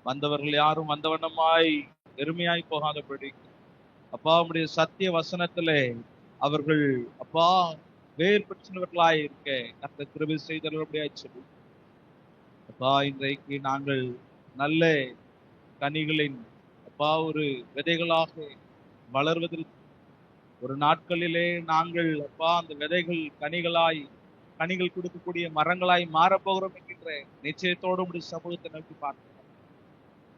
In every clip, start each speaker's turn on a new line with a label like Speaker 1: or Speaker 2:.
Speaker 1: வந்தவர்கள் யாரும் வந்தவண்ணமாய் எருமையாய் போகாதபடி அப்பா உம்முடைய சத்திய வசனத்திலே அவர்கள் அப்பா வேர் பெற்றவர்களாய் இருக்க கர்த்தர் கிருபை செய்தவர்களுடைய சொல்லி அப்பா இன்றைக்கு நாங்கள் நல்ல கனிகளின் அப்பா ஒரு விதைகளாக வளர்வதற்கு ஒரு நாட்களிலே நாங்கள் அப்பா அந்த விதைகள் கனிகள் கொடுக்கக்கூடிய மரங்களாய் மாறப்போகிறோம் என்கின்ற நிச்சயத்தோடு உடைய சமூகத்தை நோக்கி பார்க்கிறோம்.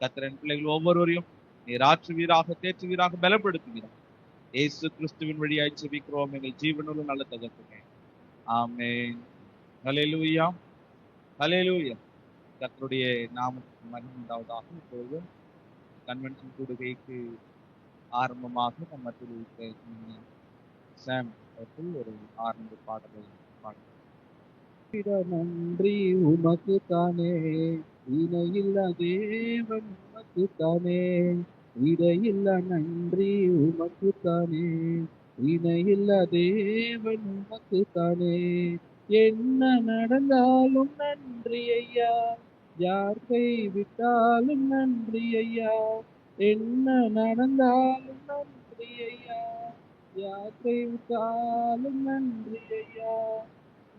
Speaker 1: கர்த்தரின் பிள்ளைகள் ஒவ்வொருவரையும் நீர் ஆற்றுவீராக தேற்றுவீராக பலப்படுத்துவீராக இயேசு கிறிஸ்துவின் வழியாய் செபிக்கிறோம் எங்கள் ஜீவனுள்ள நல்ல தகப்பனே. ஆமென். ஹல்லேலூயா, ஹல்லேலூயா. கர்த்தருடைய நாமத்துக்கு மகிமை உண்டாவதாக. இப்பொழுது கன்வென்ஷன் கூடுகைக்கு ஆரம்பமாக நம் மத்தியில் இருக்கிற சாம் அவர்கள் ஒரு ஆரம்ப பாடலை பாடுகிறார்.
Speaker 2: நன்றி உமக்கு தானே, இணையில்லா தேவன் உமக்கு தானே, இடையில்லா நன்றி உமக்கு தானே, இணையில்லா தேவன் உமக்கு தானே. என்ன நடந்தாலும் நன்றி ஐயா, யார் கைவிட்டாலும் நன்றி ஐயா. என்ன நடந்தாலும் நன்றி ஐயா, யார் கைவிட்டாலும் நன்றி ஐயா.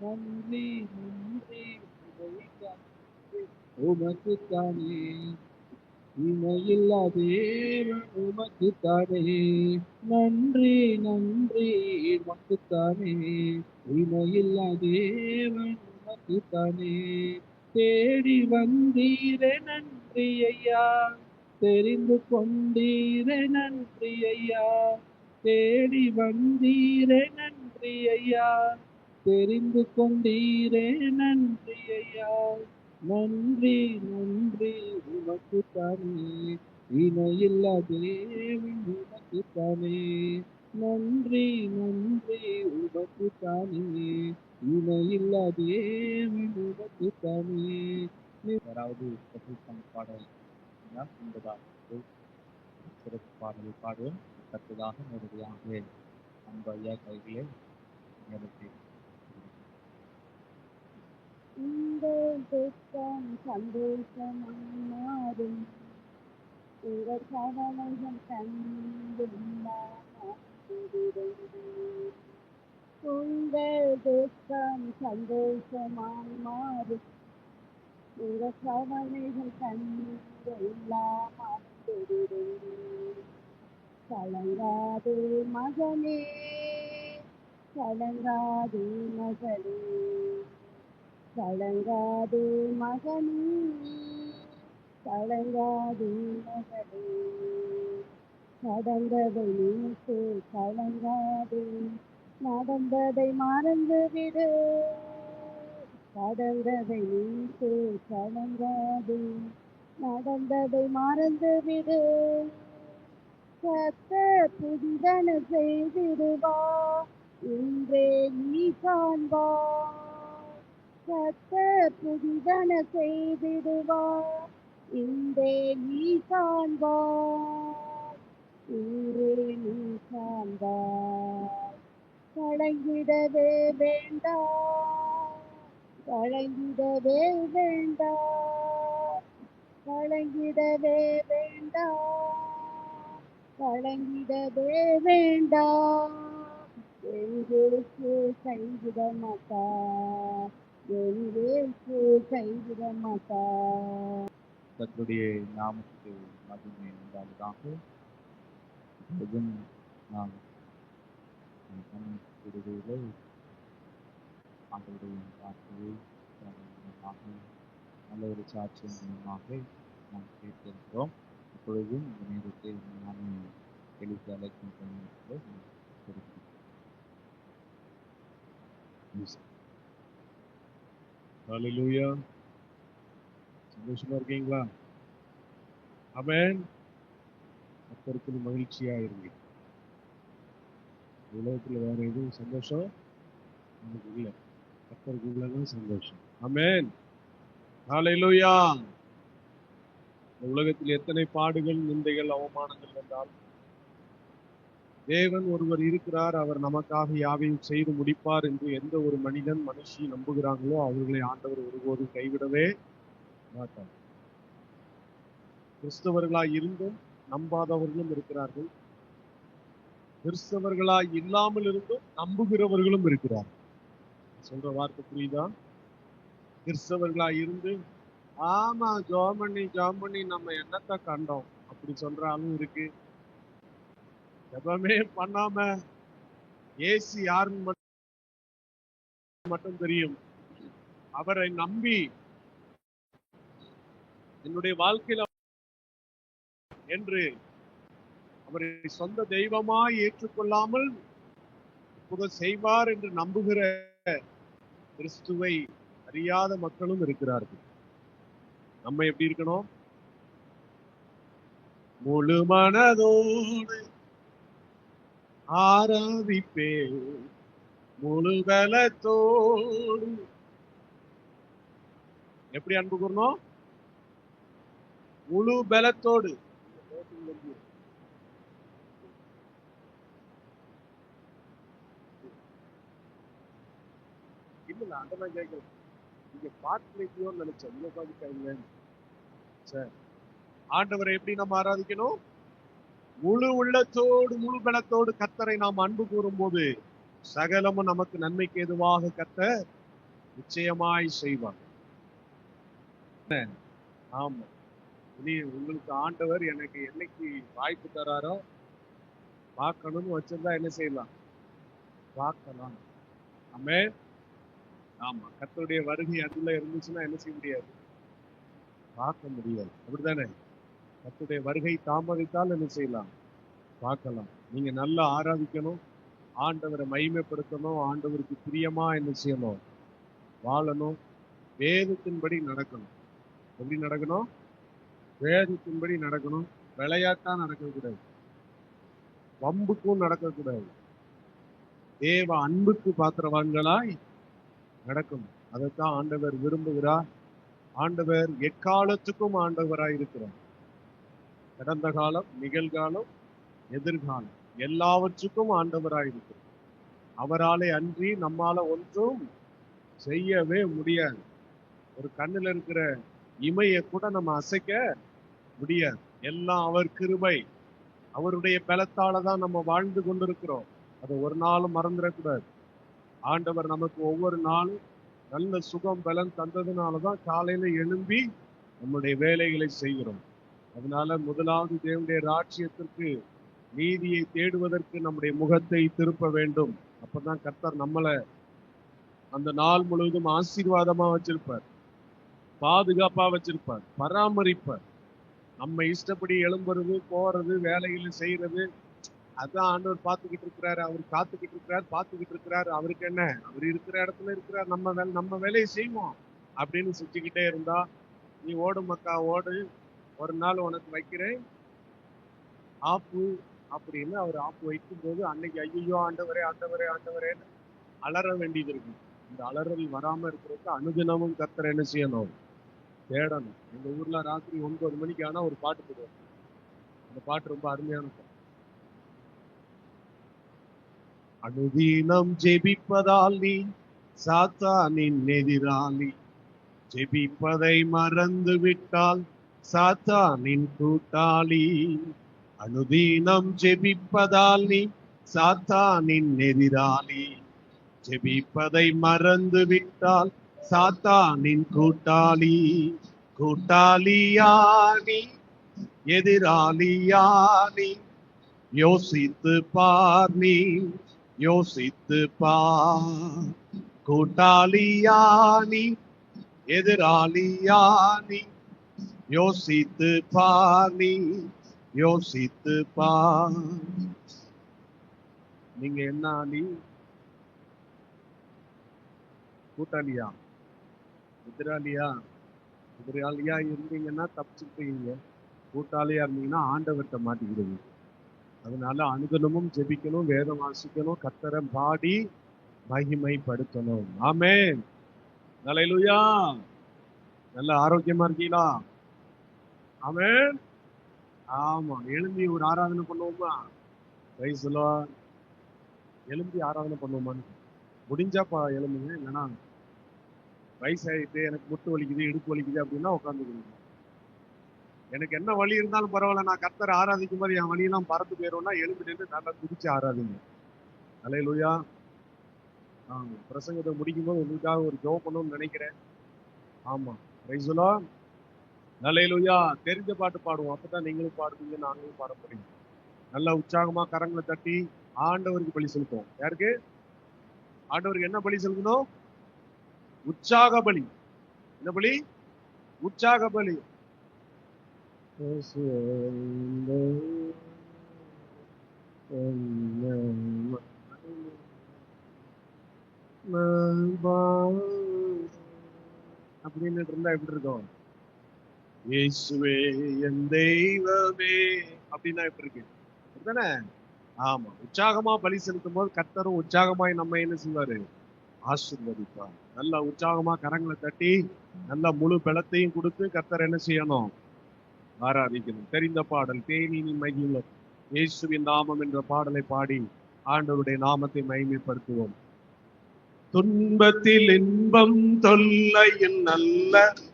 Speaker 2: நன்றி நன்றி உமக்கு தானே, இணையில்லா தேவன் உமக்கு தானே. நன்றி நன்றி உமக்கு தானே, இணையில்லா தேவன் உமக்கு தானே. தேடி வந்தீரே நன்றி ஐயா, தெரிந்து கொண்டீரே நன்றி ஐயா. தேடி வந்தீரே நன்றி ஐயா, தெரிந்து கொண்டீரே நன்றி ஐயா. நன்றி நன்றி உமக்கு தானே, இணையில்லா தேவன் உமக்கு தானே. நன்றி நன்றி உமக்கு தானே, இணையில்லா தேவன் உமக்கு தானே.
Speaker 1: யாராவது பாடல் என்பதாக சிறப்பு பாடலை பாடுவோம். கற்றதாக நேரடியாக அந்த ஐயா கைகளே நேரத்தை
Speaker 3: உங்கள் துக்கம் சந்தோஷமாய் மாறும், உங்கள் கவலைகள் கண்டில்லாமல் உங்கள் துக்கம் சந்தோஷமாய் மாறும், உங்கள் கவலைகள் கண்டில்லாமல் கலங்காதே மகனே, கலங்காதே மகளே, கலங்காதே மகனே, கலங்காதே மகளே. கடந்ததை நினைத்து கலங்காதே, நடந்ததை மறந்துவிடு. கடந்ததை நினைத்து கலங்காதே, நடந்ததை மறந்துவிடு. கர்த்தர் புதிதன செய்திடுவார், இன்றே நீ காண்பார். கர்த்தர் புதிதன செய்திடுவார், இன்றே நீ காண்பார். இன்றே நீ காண்பார். கலங்கிடவே வேண்டாம், கலங்கிடவே வேண்டாம், கலங்கிடவே வேண்டாம், கலங்கிடவே வேண்டாம். எங்கேக்கு கைவிட மாட்டார், எங்கேக்கு கைவிட மாட்டார்.
Speaker 1: கர்த்தருடைய நாமத்துக்கு மகிமை உண்டாவதாக. இப்பொழுதும் நாம் விடுதலை ஆண்டவருடைய வார்த்தையை நல்ல ஒரு சாட்சியின் மூலமாக நாம் கேட்டிருக்கிறோம். இப்பொழுதும் இந்த நேரத்தை நாம் எழுத்து அழைக்கும் ஹல்லேலூயா. சந்தோஷமா இருக்கீங்களா? ஆமென். கர்த்தருக்குள் மகிழ்ச்சியா இருங்க. உலகத்துல வேற எதுவும் சந்தோஷம் நமக்கு இல்லை, கர்த்தருக்குள்ளதான் சந்தோஷம். ஆமென். ஹல்லேலூயா. இந்த உலகத்தில் எத்தனை பாடுகள், நிந்தைகள், அவமானங்கள் வந்தால் தேவன் ஒருவர் இருக்கிறார், அவர் நமக்காக யாவையும் செய்து முடிப்பார் என்று எந்த ஒரு மனிதன் மனுஷி நம்புகிறாங்களோ அவர்களை ஆண்டவர் ஒருபோதும் கைவிடவே மாட்டார்.
Speaker 2: கிறிஸ்தவர்களாய் இருந்தும் நம்பாதவர்களும் இருக்கிறார்கள். கிறிஸ்தவர்களாய் இல்லாமல் இருந்தும் நம்புகிறவர்களும் இருக்கிறார்கள். சொல்ற வார்த்தை புரியுதா? கிறிஸ்தவர்களாய் இருந்து ஆமா ஜோம் பண்ணி நம்ம என்னத்தை கண்டோம் அப்படி சொல்ற ஆளும் இருக்கு. ஜெபமே பண்ணாம ஏசு யாருன்னு மட்டும் தெரியும், அவரை நம்பி என்னுடைய வாழ்க்கையில என்று அவரை சொந்த தெய்வமாய் ஏற்றுக்கொள்ளாமல் புகழ் செய்வார் என்று நம்புகிற கிறிஸ்துவை அறியாத மக்களும் இருக்கிறார்கள். நம்ம எப்படி இருக்கணும்? முழு மனதோடு ஆராதிப்பே, முழு பலத்தோடு. எப்படி அன்பு கூறணும்? முழு பலத்தோடு. இல்ல அதெல்லாம் கேட்கல, நீங்க பாட்டு நினைச்சேன். சரி, ஆண்டவரை எப்படி நம்ம ஆராதிக்கணும்? முழு உள்ளத்தோடு முழு பலத்தோடு கர்த்தரை நாம் அன்பு கூறும் போது சகலமும் நமக்கு நன்மைக்கு ஏதுவாக கர்த்தர் நிச்சயமாய் செய்வார். ஆமா, இனி உங்களுக்கு ஆண்டவர் எனக்கு என்னைக்கு வாய்ப்பு தராரோ பார்க்கணும்னு வச்சிருந்தா என்ன செய்யலாம்? பார்க்கலாம். ஆமென். ஆமா, கர்த்தருடைய வருகை அதுல இருந்துச்சுன்னா என்ன செய்ய முடியாது? பார்க்க முடியாது. அப்படித்தானே? கர்த்தருடைய வருகை தாமதித்தால் என்ன செய்யலாம்? பார்க்கலாம். நீங்க நல்லா ஆராதிக்கணும், ஆண்டவரை மகிமைப்படுத்தணும், ஆண்டவருக்கு பிரியமா என்ன செய்யணும்? வாழணும், வேதத்தின்படி நடக்கணும். எப்படி நடக்கணும்? வேதத்தின்படி நடக்கணும். விளையாட்டா நடக்கக்கூடாது, வம்புக்கும் நடக்கக்கூடாது. தேவ அன்புக்கு பாத்திரவான்களாய் நடக்கணும். அதைத்தான் ஆண்டவர் விரும்புகிறார். ஆண்டவர் எக்காலத்துக்கும் ஆண்டவராய் இருக்கிறார். கடந்த காலம், நிகழ்காலம், எதிர்காலம் எல்லாவற்றுக்கும் ஆண்டவராய் இருக்கிறார். அவராலே அன்றி நம்மால ஒன்றும் செய்யவே முடியாது. ஒரு கண்ணுல இருக்கிற இமையை கூட நம்ம அசைக்க முடியாது. எல்லாம் அவர் கிருபை, அவருடைய பலத்தால தான் நம்ம வாழ்ந்து கொண்டிருக்கிறோம். அதை ஒரு நாளும் மறந்துடக்கூடாது. ஆண்டவர் நமக்கு ஒவ்வொரு நாளும் நல்ல சுகம் பலன் தந்ததுனாலதான் காலையில எழும்பி நம்முடைய வேலைகளை செய்கிறோம். அதனால முதலாவது தேவனுடைய ராஜ்யத்திற்கு நீதியை தேடுவதற்கு நம்முடைய முகத்தை திருப்ப வேண்டும். அப்பதான் கர்த்தர் நம்மளை அந்த நாள் முழுவதும் ஆசீர்வாதமா வச்சிருப்பார், பாதுகாப்பா வச்சிருப்பார், பராமரிப்பார். நம்ம இஷ்டப்படி எழும்புறது, போறது, வேலைகளை செய்யறது அதான் ஆண்டவர் பார்த்துக்கிட்டு இருக்கிறாரு. அவர் காத்துக்கிட்டு இருக்கிறார், பார்த்துக்கிட்டு இருக்கிறார். அவருக்கு என்ன? அவர் இருக்கிற இடத்துல இருக்கிறார். நம்ம வேலையை செய்வோம் அப்படின்னு செஞ்சுக்கிட்டே இருந்தா, நீ ஓடு மக்கா ஓடு, ஒரு நாள் உனக்கு வைக்கிறேன் ஆப்பு அப்படின்னு அவர் ஆப்பு வைக்கும் போது அன்னைக்கு ஐயோ ஆண்டவரே ஆண்டவரே ஆண்டவரேன்னு அலற வேண்டியது இருக்கு. இந்த அலறல் வராம இருக்கிறதுக்கு அனுதினமும் கர்த்தர் என்ன செய்யணும்? தேடணும். எங்க ஊர்ல ராத்திரி 9 மணிக்கு ஆனா ஒரு பாட்டு போடுவாங்க. அந்த பாட்டு ரொம்ப அருமையான பாட்டு. அனுதினம் ஜெபிப்பதால் நீ சாத்தானின் எதிராளி, ஜெபிப்பதை மறந்து விட்டால் சாத்தானின் கூட்டாளி. அனுதினம் ஜெபிப்பதால் நீ சாத்தானின் எதிராளி, ஜெபிப்பதை மறந்து விட்டால் சாத்தானின் கூட்டாளி. கூட்டாளியானி எதிராளியானி யோசித்து பார், நீ யோசித்து பார். கூட்டாளியானி எதிராளியானி யோசித்து பார், நீ யோசித்து பார். நீங்க என்ன ஆளி? கூட்டாளியா எதிராளியா? எதிராளியா இருந்தீங்கன்னா தப்பிச்சுட்டீங்க. கூட்டாளியா இருந்தீங்கன்னா ஆண்டவர்கிட்ட மாட்டிக்கிடுவீங்க. அதனால அனுதினமும் ஜெபிக்கணும், வேதம் வாசிக்கணும், கர்த்தரை பாடி மகிமைப்படுத்தணும். ஆமென். அல்லேலூயா. நல்ல ஆரோக்கியமா இருக்கீங்களா? ஆமென். ஆமா, எழும்பி ஒரு ஆராதனை பண்ணுவோமா? Praise the Lord. எழும்பி ஆராதனை பண்ணுவோமான்னு முடிஞ்சாப்பா எழும்புங்க. இல்லைன்னா வயசாயிட்டு எனக்கு முட்டு வலிக்குது, இடுப்பு வலிக்குது அப்படின்னா உட்காந்துக்கணும். எனக்கு என்ன வழி இருந்தாலும் பரவாயில்ல, நான் கர்த்தரை ஆராதிக்கும் போது என் வழியெல்லாம் பறந்து போயிடும்னா எழுந்து நின்று நல்லா குதிச்சு ஆராதிங்க. அல்லேலூயா. பிரசங்கத்தை முடிக்கும் போது உங்களுக்காக ஒரு ஜெபம் பண்ணணும்னு நினைக்கிறேன். ஆமா, பிரைஸ் தி லார்ட். அல்லேலூயா. தெரிஞ்ச பாட்டு பாடுவோம், அப்பதான் நீங்களும் பாடுவீங்க, நாங்களும் பாட போறீங்க. நல்லா உற்சாகமா கரங்களை தட்டி ஆண்டவருக்கு பலி செலுத்துவோம். யாருக்கு? ஆண்டவருக்கு என்ன பலி செலுத்தணும்? உற்சாக பலி. என்ன பலி? உற்சாக பலி. அப்படின்னு இருந்தா எப்படி இருக்கும்? இயேசுவே என் தெய்வமே அப்படின்னா எப்படி இருக்கு? அப்படிதானே? ஆமா, உற்சாகமா பலி செலுத்தும் போது கர்த்தரும் உற்சாகமாய் நம்ம என்ன செய்வாரு? ஆசீர்வதிப்பார். நல்லா உற்சாகமா கரங்களை தட்டி நல்லா முழு பலத்தையும் கொடுத்து கர்த்தர் என்ன செய்யணும்? ஆராதிக்கணும். தெரிந்த பாடல் தேனினி மகிழ இயேசுவின் நாமம் என்ற பாடலை பாடி ஆண்டவருடைய நாமத்தை மகிமைப்படுத்துவோம். துன்பத்தில் இன்பம் தொல்லையில் நல்ல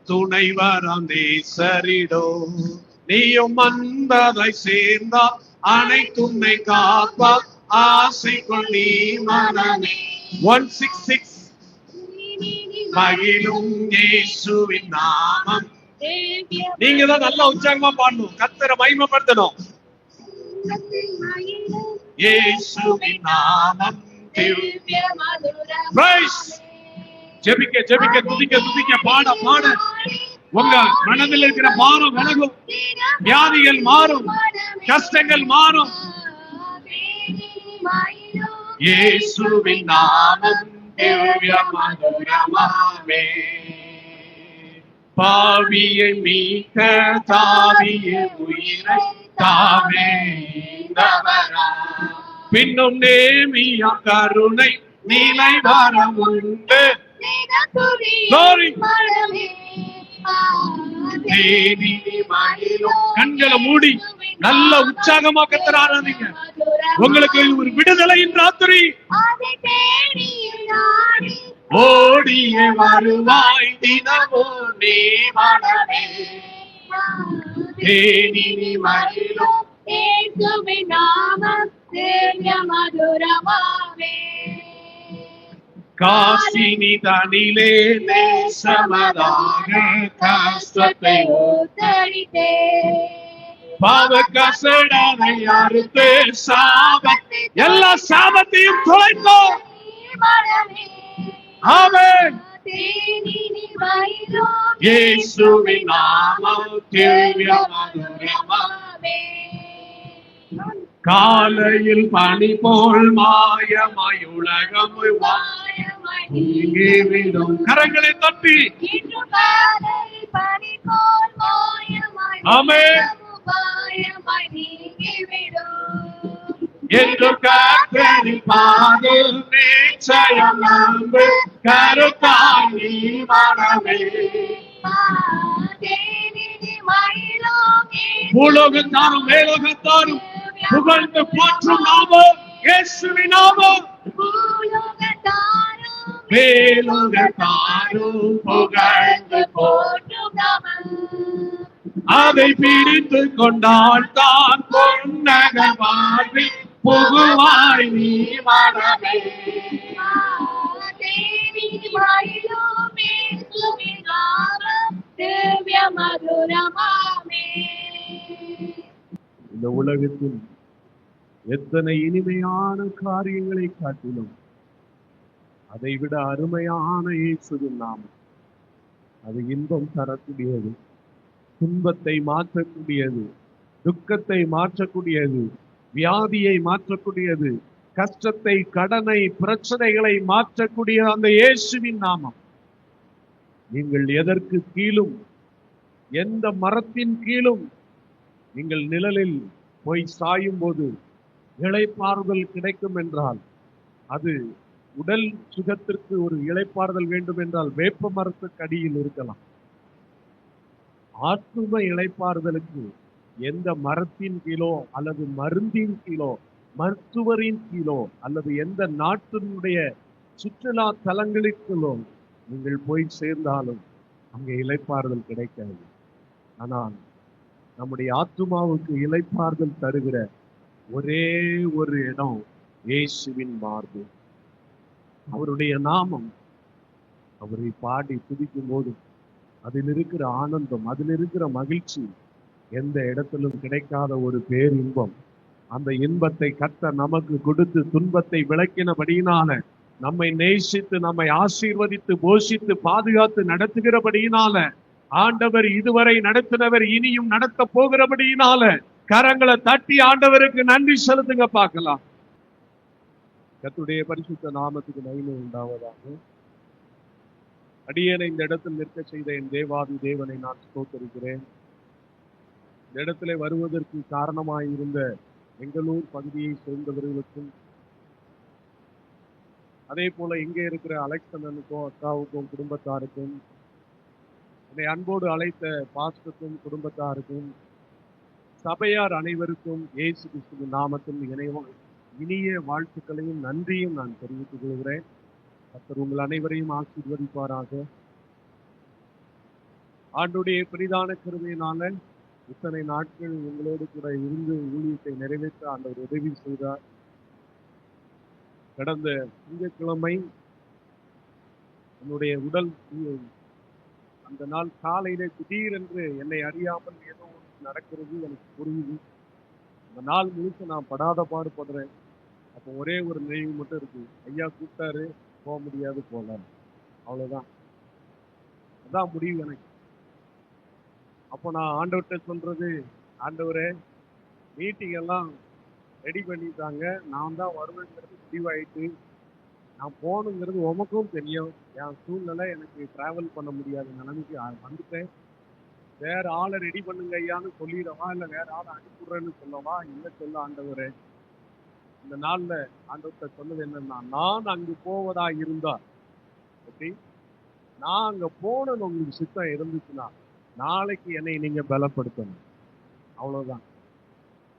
Speaker 2: துணைவராம் நேசரிடோ, நீயும் அன்பதை சேர்ந்தால் அனைத்துன்னை காப்பார் ஆசைக்குள் நீ மனமே. 166 மகிழும் இயேசுவின் நாமம். நீங்க தான் நல்லா உற்சாகமா பாடணும், கர்த்தரை மகிமைப்படுத்தணும். இயேசுவின் நாமம் ஜெபிக்க ஜெபிக்க துதிக்க துதிக்க பாட பாட உங்க மனதில் இருக்கிற பாரம் விலகும், வியாதிகள் மாறும், கஷ்டங்கள் மாறும். இயேசுவின் நாமம் திவ்ய மதுரமாமே. பாவியை மீட்க தாவிய உயிரை தாமே தவறா, பின்னும் நேமியா கருணை நீலை வரம் உண்டு. கண்களை மூடி நல்ல உற்சாகமா கர்த்தரை ஆராதிங்க. உங்களுக்கு ஒரு விடுதலையின் ராத்திரி. ஓடிய வருவாய் தினமோ நீ மனமே. தேனி மகிழும் இயேசுவின் நாமம் திவ்ய மதுரமாமே. காசினி தனிலே நேசமதாக கஷ்டத்தை உத்தரித்தே, பாவ கசடனை அறுத்து சாபத்தை எல்லா சாபத்தையும் தொலைத்தோம். ஆமென். இயேசுவின் நாமம் திவ்ய மதுரமாமே. காலையில் பனி போல் மாயமாய் உலகம் நீங்கிவிடும். கரங்களை தட்டி ஆமென் என்று கர்த்தரின் பாதம் நிச்சயம் நம்பு கருத்தாய் நீ மனமே. பூலோகத்தாரும் மேலோகத்தாரும் புகழ்ந்து போற்றும் நாமம் இயேசுவின் நாமம். மேலோகத்தாரும் புகழ்ந்து போற்றும் நாமம். அதை பிடித்து கொண்டால் தான் பொன்னக வாழ்வில் புகுவாய் நீ மனமே. இந்த உலகத்தில் எத்தனை இனிமையான காரியங்களை காட்டிலும் அதை விட அருமையான இயேசுவின் நாமம். அது இன்பம் தரக்கூடியது, துன்பத்தை மாற்றக்கூடியது, துக்கத்தை மாற்றக்கூடியது, வியாதியை மாற்றக்கூடியது, கஷ்டத்தை, கடனை, பிரச்சனைகளை மாற்றக்கூடிய அந்த இயேசுவின் நாமம். நீங்கள் எதற்கு கீழும், எந்த மரத்தின் கீழும் நீங்கள் நிழலில் போய் சாயும் போது இளைப்பாறுதல் கிடைக்கும் என்றால், அது உடல் சுகத்திற்கு ஒரு இளைப்பாறுதல் வேண்டும் என்றால் வேப்ப மரத்துக்கு அடியில் இருக்கலாம். ஆத்தும இளைப்பாறுதலுக்கு எந்த மரத்தின் கீழோ அல்லது மருந்தின் கீழோ, மருத்துவரின் கீழோ அல்லது எந்த நாட்டினுடைய சுற்றுலா தலங்களுக்குள்ளோ நீங்கள் போய் சேர்ந்தாலும் அங்கே இளைப்பாறுதல் கிடைக்காது. ஆனால் நம்முடைய ஆத்துமாவுக்கு இளைப்பாறுதல் தருகிற ஒரே ஒரு இடம் இயேசுவின் மார்பு. அவருடைய நாமம், அவரை பாடி துதிக்கும் போது அதில் இருக்கிற ஆனந்தம், அதில் இருக்கிற மகிழ்ச்சி எந்த இடத்திலும் கிடைக்காத ஒரு பேரின்பம். அந்த இன்பத்தை கர்த்தர் நமக்கு கொடுத்து துன்பத்தை விளக்கினபடியினால, நம்மை நேசித்து நம்மை ஆசீர்வதித்து போஷித்து பாதுகாத்து நடத்துகிறபடியினால, ஆண்டவர் இதுவரை நடத்தினவர் இனியும் நடத்த போகிறபடியினால கரங்களை தட்டி ஆண்டவருக்கு நன்றி செலுத்துங்க. பார்க்கலாம். கர்த்தருடைய பரிசுத்த நாமத்துக்கு மகிமை உண்டாவதாக. அடியேனை இந்த இடத்தில் நிற்க செய்த என் தேவாதி தேவனை நான் ஸ்தோத்திரிக்கிறேன். இந்த இடத்துல வருவதற்கு காரணமாயிருந்த எங்களூர் பகுதியை சேர்ந்தவர்களுக்கும், அதே போல இங்கே இருக்கிற அலெக்சனுக்கும் அக்காவுக்கும் குடும்பத்தாருக்கும், என்னை அன்போடு அழைத்த பாஸ்டருக்கும் குடும்பத்தாருக்கும், சபையார் அனைவருக்கும் இயேசு கிறிஸ்துவின் நாமத்தில் இனிய வாழ்த்துக்களையும் நன்றியும் நான் தெரிவித்துக் கொள்கிறேன். கர்த்தர் உங்கள் அனைவரையும் ஆசீர்வதிப்பாராக. ஆண்டுடைய பெரிதான கிருபையினால இத்தனை நாட்கள் உங்களோடு கூட இருந்து ஊழியத்தை நிறைவேற்ற ஆண்டவர் உதவி செய்தார். கடந்த திங்கட்கிழமை என்னுடைய உடல் அந்த நாள் காலையில திடீரென்று என்னை அறியாமல் ஏதோ நடக்கிறது எனக்கு புரியுது. அந்த நாள் முழுக்க நான் படாத பாடுபடுறேன். அப்போ ஒரே ஒரு நினைவு மட்டும் இருக்கு, ஐயா கூப்பிட்டாரு, போக முடியாது போல, அவ்வளவுதான். அதான் முடிவு எனக்கு. அப்போ நான் ஆண்டவர்கிட்ட சொல்றது, ஆண்டவரே மீட்டிங் எல்லாம் ரெடி பண்ணிட்டாங்க, நான் தான் வருவேங்கிறது முடிவாயிட்டு, நான் போகணுங்கிறது உமக்கும் தெரியும். என் சூழ்நிலை எனக்கு டிராவல் பண்ண முடியாத நிலைமைக்கு வந்துட்டேன். வேற ஆளை ரெடி பண்ணுங்க ஐயான்னு சொல்லிடவா, இல்லை வேற ஆளை அனுப்பிடுறேன்னு சொல்லவா? இல்லை சொல்ல ஆண்டவரே. இந்த நாள்ல ஆண்டவர்கிட்ட சொன்னது என்னன்னா, நான் அங்கு போவதா இருந்தா, ஓகே, நான் அங்க போனது உங்களுக்கு சித்தம் இருந்துச்சுன்னா நாளைக்கு என்னை நீங்க பலப்படுத்தணும், அவ்வளவுதான்.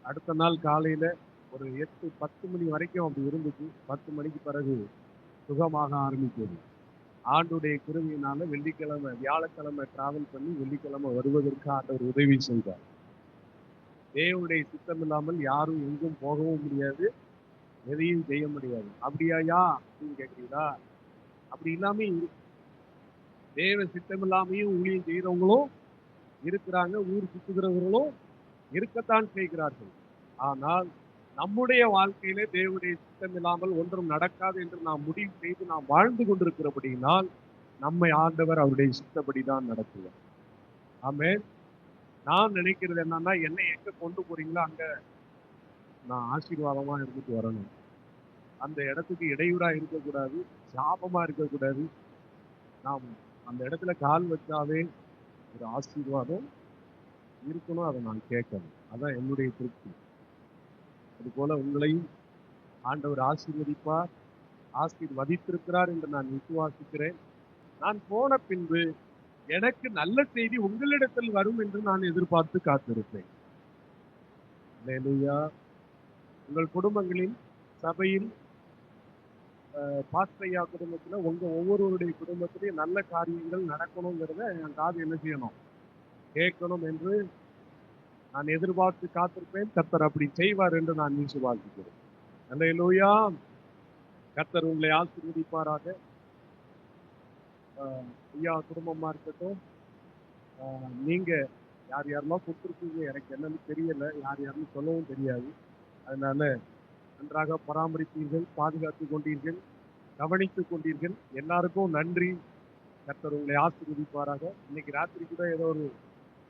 Speaker 2: அடுத்த நாள் காலையில ஒரு 8-10 மணி வரைக்கும் அப்படி இருந்துச்சு. 10 மணிக்கு பிறகு சுகமாக ஆரம்பித்தது. ஆண்டுடைய கிருபையினால வெள்ளிக்கிழமை வியாழக்கிழமை டிராவல் பண்ணி வெள்ளிக்கிழமை வருவதற்கு ஆண்டவர் உதவி செய்தார். தேவனுடைய சித்தம் இல்லாமல் யாரும் எங்கும் போகவும் முடியாது, எதையும் செய்ய முடியாது. அப்படியாயா அப்படின்னு கேட்கிறீங்களா? அப்படி இல்லாம தேவ சித்தம் இல்லாமையும் ஊழியம் செய்யறவங்களும் இருக்கிறாங்க, ஊர் சுற்றுகிறவர்களும் இருக்கத்தான் செய்கிறார்கள். ஆனால் நம்முடைய வாழ்க்கையிலே தேவனுடைய சித்தம் இல்லாமல் ஒன்றும் நடக்காது என்று நாம் முடிவு செய்து நாம் வாழ்ந்து கொண்டிருக்கிறபடியினால் நம்மை ஆண்டவர் அவருடைய சித்தப்படிதான் நடத்துவார். ஆமென். நான் நினைக்கிறது என்னன்னா, என்னை எங்க கொண்டு போறீங்களோ அங்க நான் ஆசீர்வாதமா இருந்துட்டு வரணும். அந்த இடத்துக்கு இடையூறா இருக்கக்கூடாது, சாபமா இருக்கக்கூடாது. நாம் அந்த இடத்துல கால் வச்சாவே ஒரு ஆசீர்வாதம் இருக்கணும், அதை நான் கேட்கணும். அதான் என்னுடைய திருப்தி. அது போல உங்களையும் ஆண்டவர் ஆசீர்வதிப்பார், ஆசீர்வதித்திருக்கிறார் என்று நான் விசுவாசிக்கிறேன். நான் போன பின்பு எனக்கு நல்ல செய்தி உங்களிடத்தில் வரும் என்று நான் எதிர்பார்த்து காத்திருப்பேன். அல்லேலூயா. உங்கள் குடும்பங்களில், சபையில், பாஸ்டையா குடும்பத்துல, உங்க ஒவ்வொருவருடைய குடும்பத்திலையும் நல்ல காரியங்கள் நடக்கணுங்கிறத என் காது என்ன செய்யணும், கேட்கணும் என்று நான் எதிர்பார்த்து காத்திருப்பேன். கர்த்தர் அப்படி செய்வார் என்று நான் விசுவாசிக்கிறேன். அல்லேலூயா. கர்த்தர் உங்களை ஆசீர்வதிப்பாராக. ஐயா குடும்பமா இருக்கட்டும், நீங்க யார் யாரெல்லாம் கொடுத்துருக்கீங்க எனக்கு என்னன்னு தெரியல, யார் யாருன்னு சொல்லவும் தெரியாது. அதனால நன்றாக பராமரிப்பீர்கள், பாதுகாத்து கொண்டீர்கள், கவனித்துக் கொண்டீர்கள். எல்லாருக்கும் நன்றி. கர்த்தர் உங்களை ஆசீர்வதிப்பாராக. இன்னைக்கு ராத்திரி கூட ஏதோ ஒரு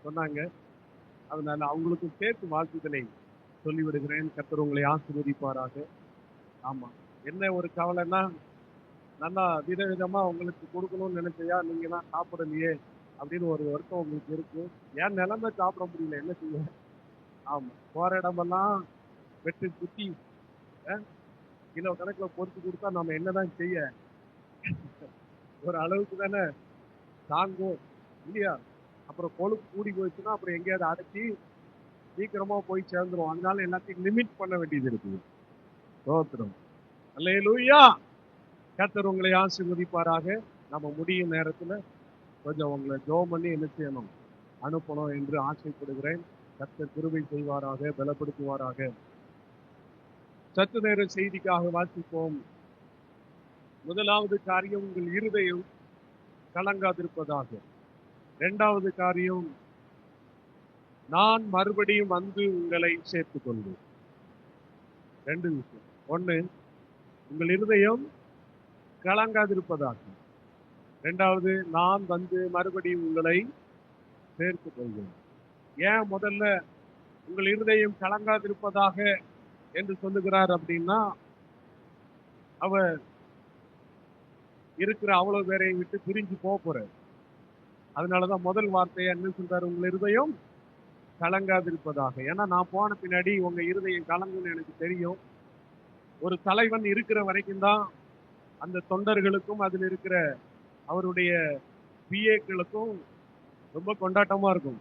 Speaker 2: சொன்னாங்க, அதனால அவங்களுக்கும் சேர்த்து வாழ்த்துக்களை சொல்லிவிடுகிறேன். கர்த்தர் உங்களை ஆசீர்வதிப்பாராக. ஆமா, என்ன ஒரு கவலைன்னா, நல்லா விதவிதமா உங்களுக்கு கொடுக்கணும்னு நினைச்சையா, நீங்க தான் சாப்பிடலையே அப்படின்னு ஒரு வருத்தம் உங்களுக்கு இருக்கு. ஏன் நிலைமை சாப்பிட முடியல, என்ன செய்ய? ஆமா, போற இடமெல்லாம் வெட்டு குத்தி கிலோ கணக்குல பொறுத்து கொடுத்தா நம்ம என்னதான் செய்ய? ஒரு அளவுக்கு தானே தாங்கும் இல்லையா? அப்புறம் கொழுப்பு கூடி போயிடுச்சுன்னா அப்புறம் எங்கேயாவது அடைச்சி சீக்கிரமா போய் சேர்ந்துரும். அதனால எல்லாத்தையும் லிமிட் பண்ண வேண்டியது இருக்குது. ஸ்தோத்திரம். அல்லேலூயா. கர்த்தர் உங்களை ஆசீர்வதிப்பாராக. நம்ம முடியும் நேரத்துல கொஞ்சம் உங்களை ஜெபம் பண்ணி என்ன செய்யணும், அனுப்பணும் என்று ஆசைப்படுகிறேன். கர்த்தர் கிருபை செய்வாராக, பலப்படுத்துவாராக. சற்று நேர செய்திக்காக வாசிப்போம். முதலாவது காரியம், உங்கள் இருதயம் கலங்காதிருப்பதாக. இரண்டாவது காரியம், நான் மறுபடியும் வந்து உங்களை சேர்த்துக் கொள்வேன். ரெண்டு விஷயம். ஒண்ணு, உங்கள் இருதயம் கலங்காதிருப்பதாக. இரண்டாவது, நான் வந்து மறுபடியும் உங்களை சேர்த்துக் கொள்வேன். ஏன் முதல்ல உங்கள் இருதயம் கலங்காதிருப்பதாக என்று சொல்லுகிறார் அப்படின்னா, அவர் இருக்கிற அவ்வளவு பேரை விட்டு பிரிஞ்சு போறார். அதனாலதான் முதல் வார்த்தையை என்ன சொல்றாரு, உங்கள் இருதயம் கலங்காதிருப்பதாக. ஏன்னா நான் போன பின்னாடி உங்க இருதயம் கலங்குன்னு எனக்கு தெரியும். ஒரு தலைவன் இருக்கிற வரைக்கும் தான் அந்த தொண்டர்களுக்கும் அதில் இருக்கிற அவருடைய பிஏக்களுக்கும் ரொம்ப கொண்டாட்டமா இருக்கும்.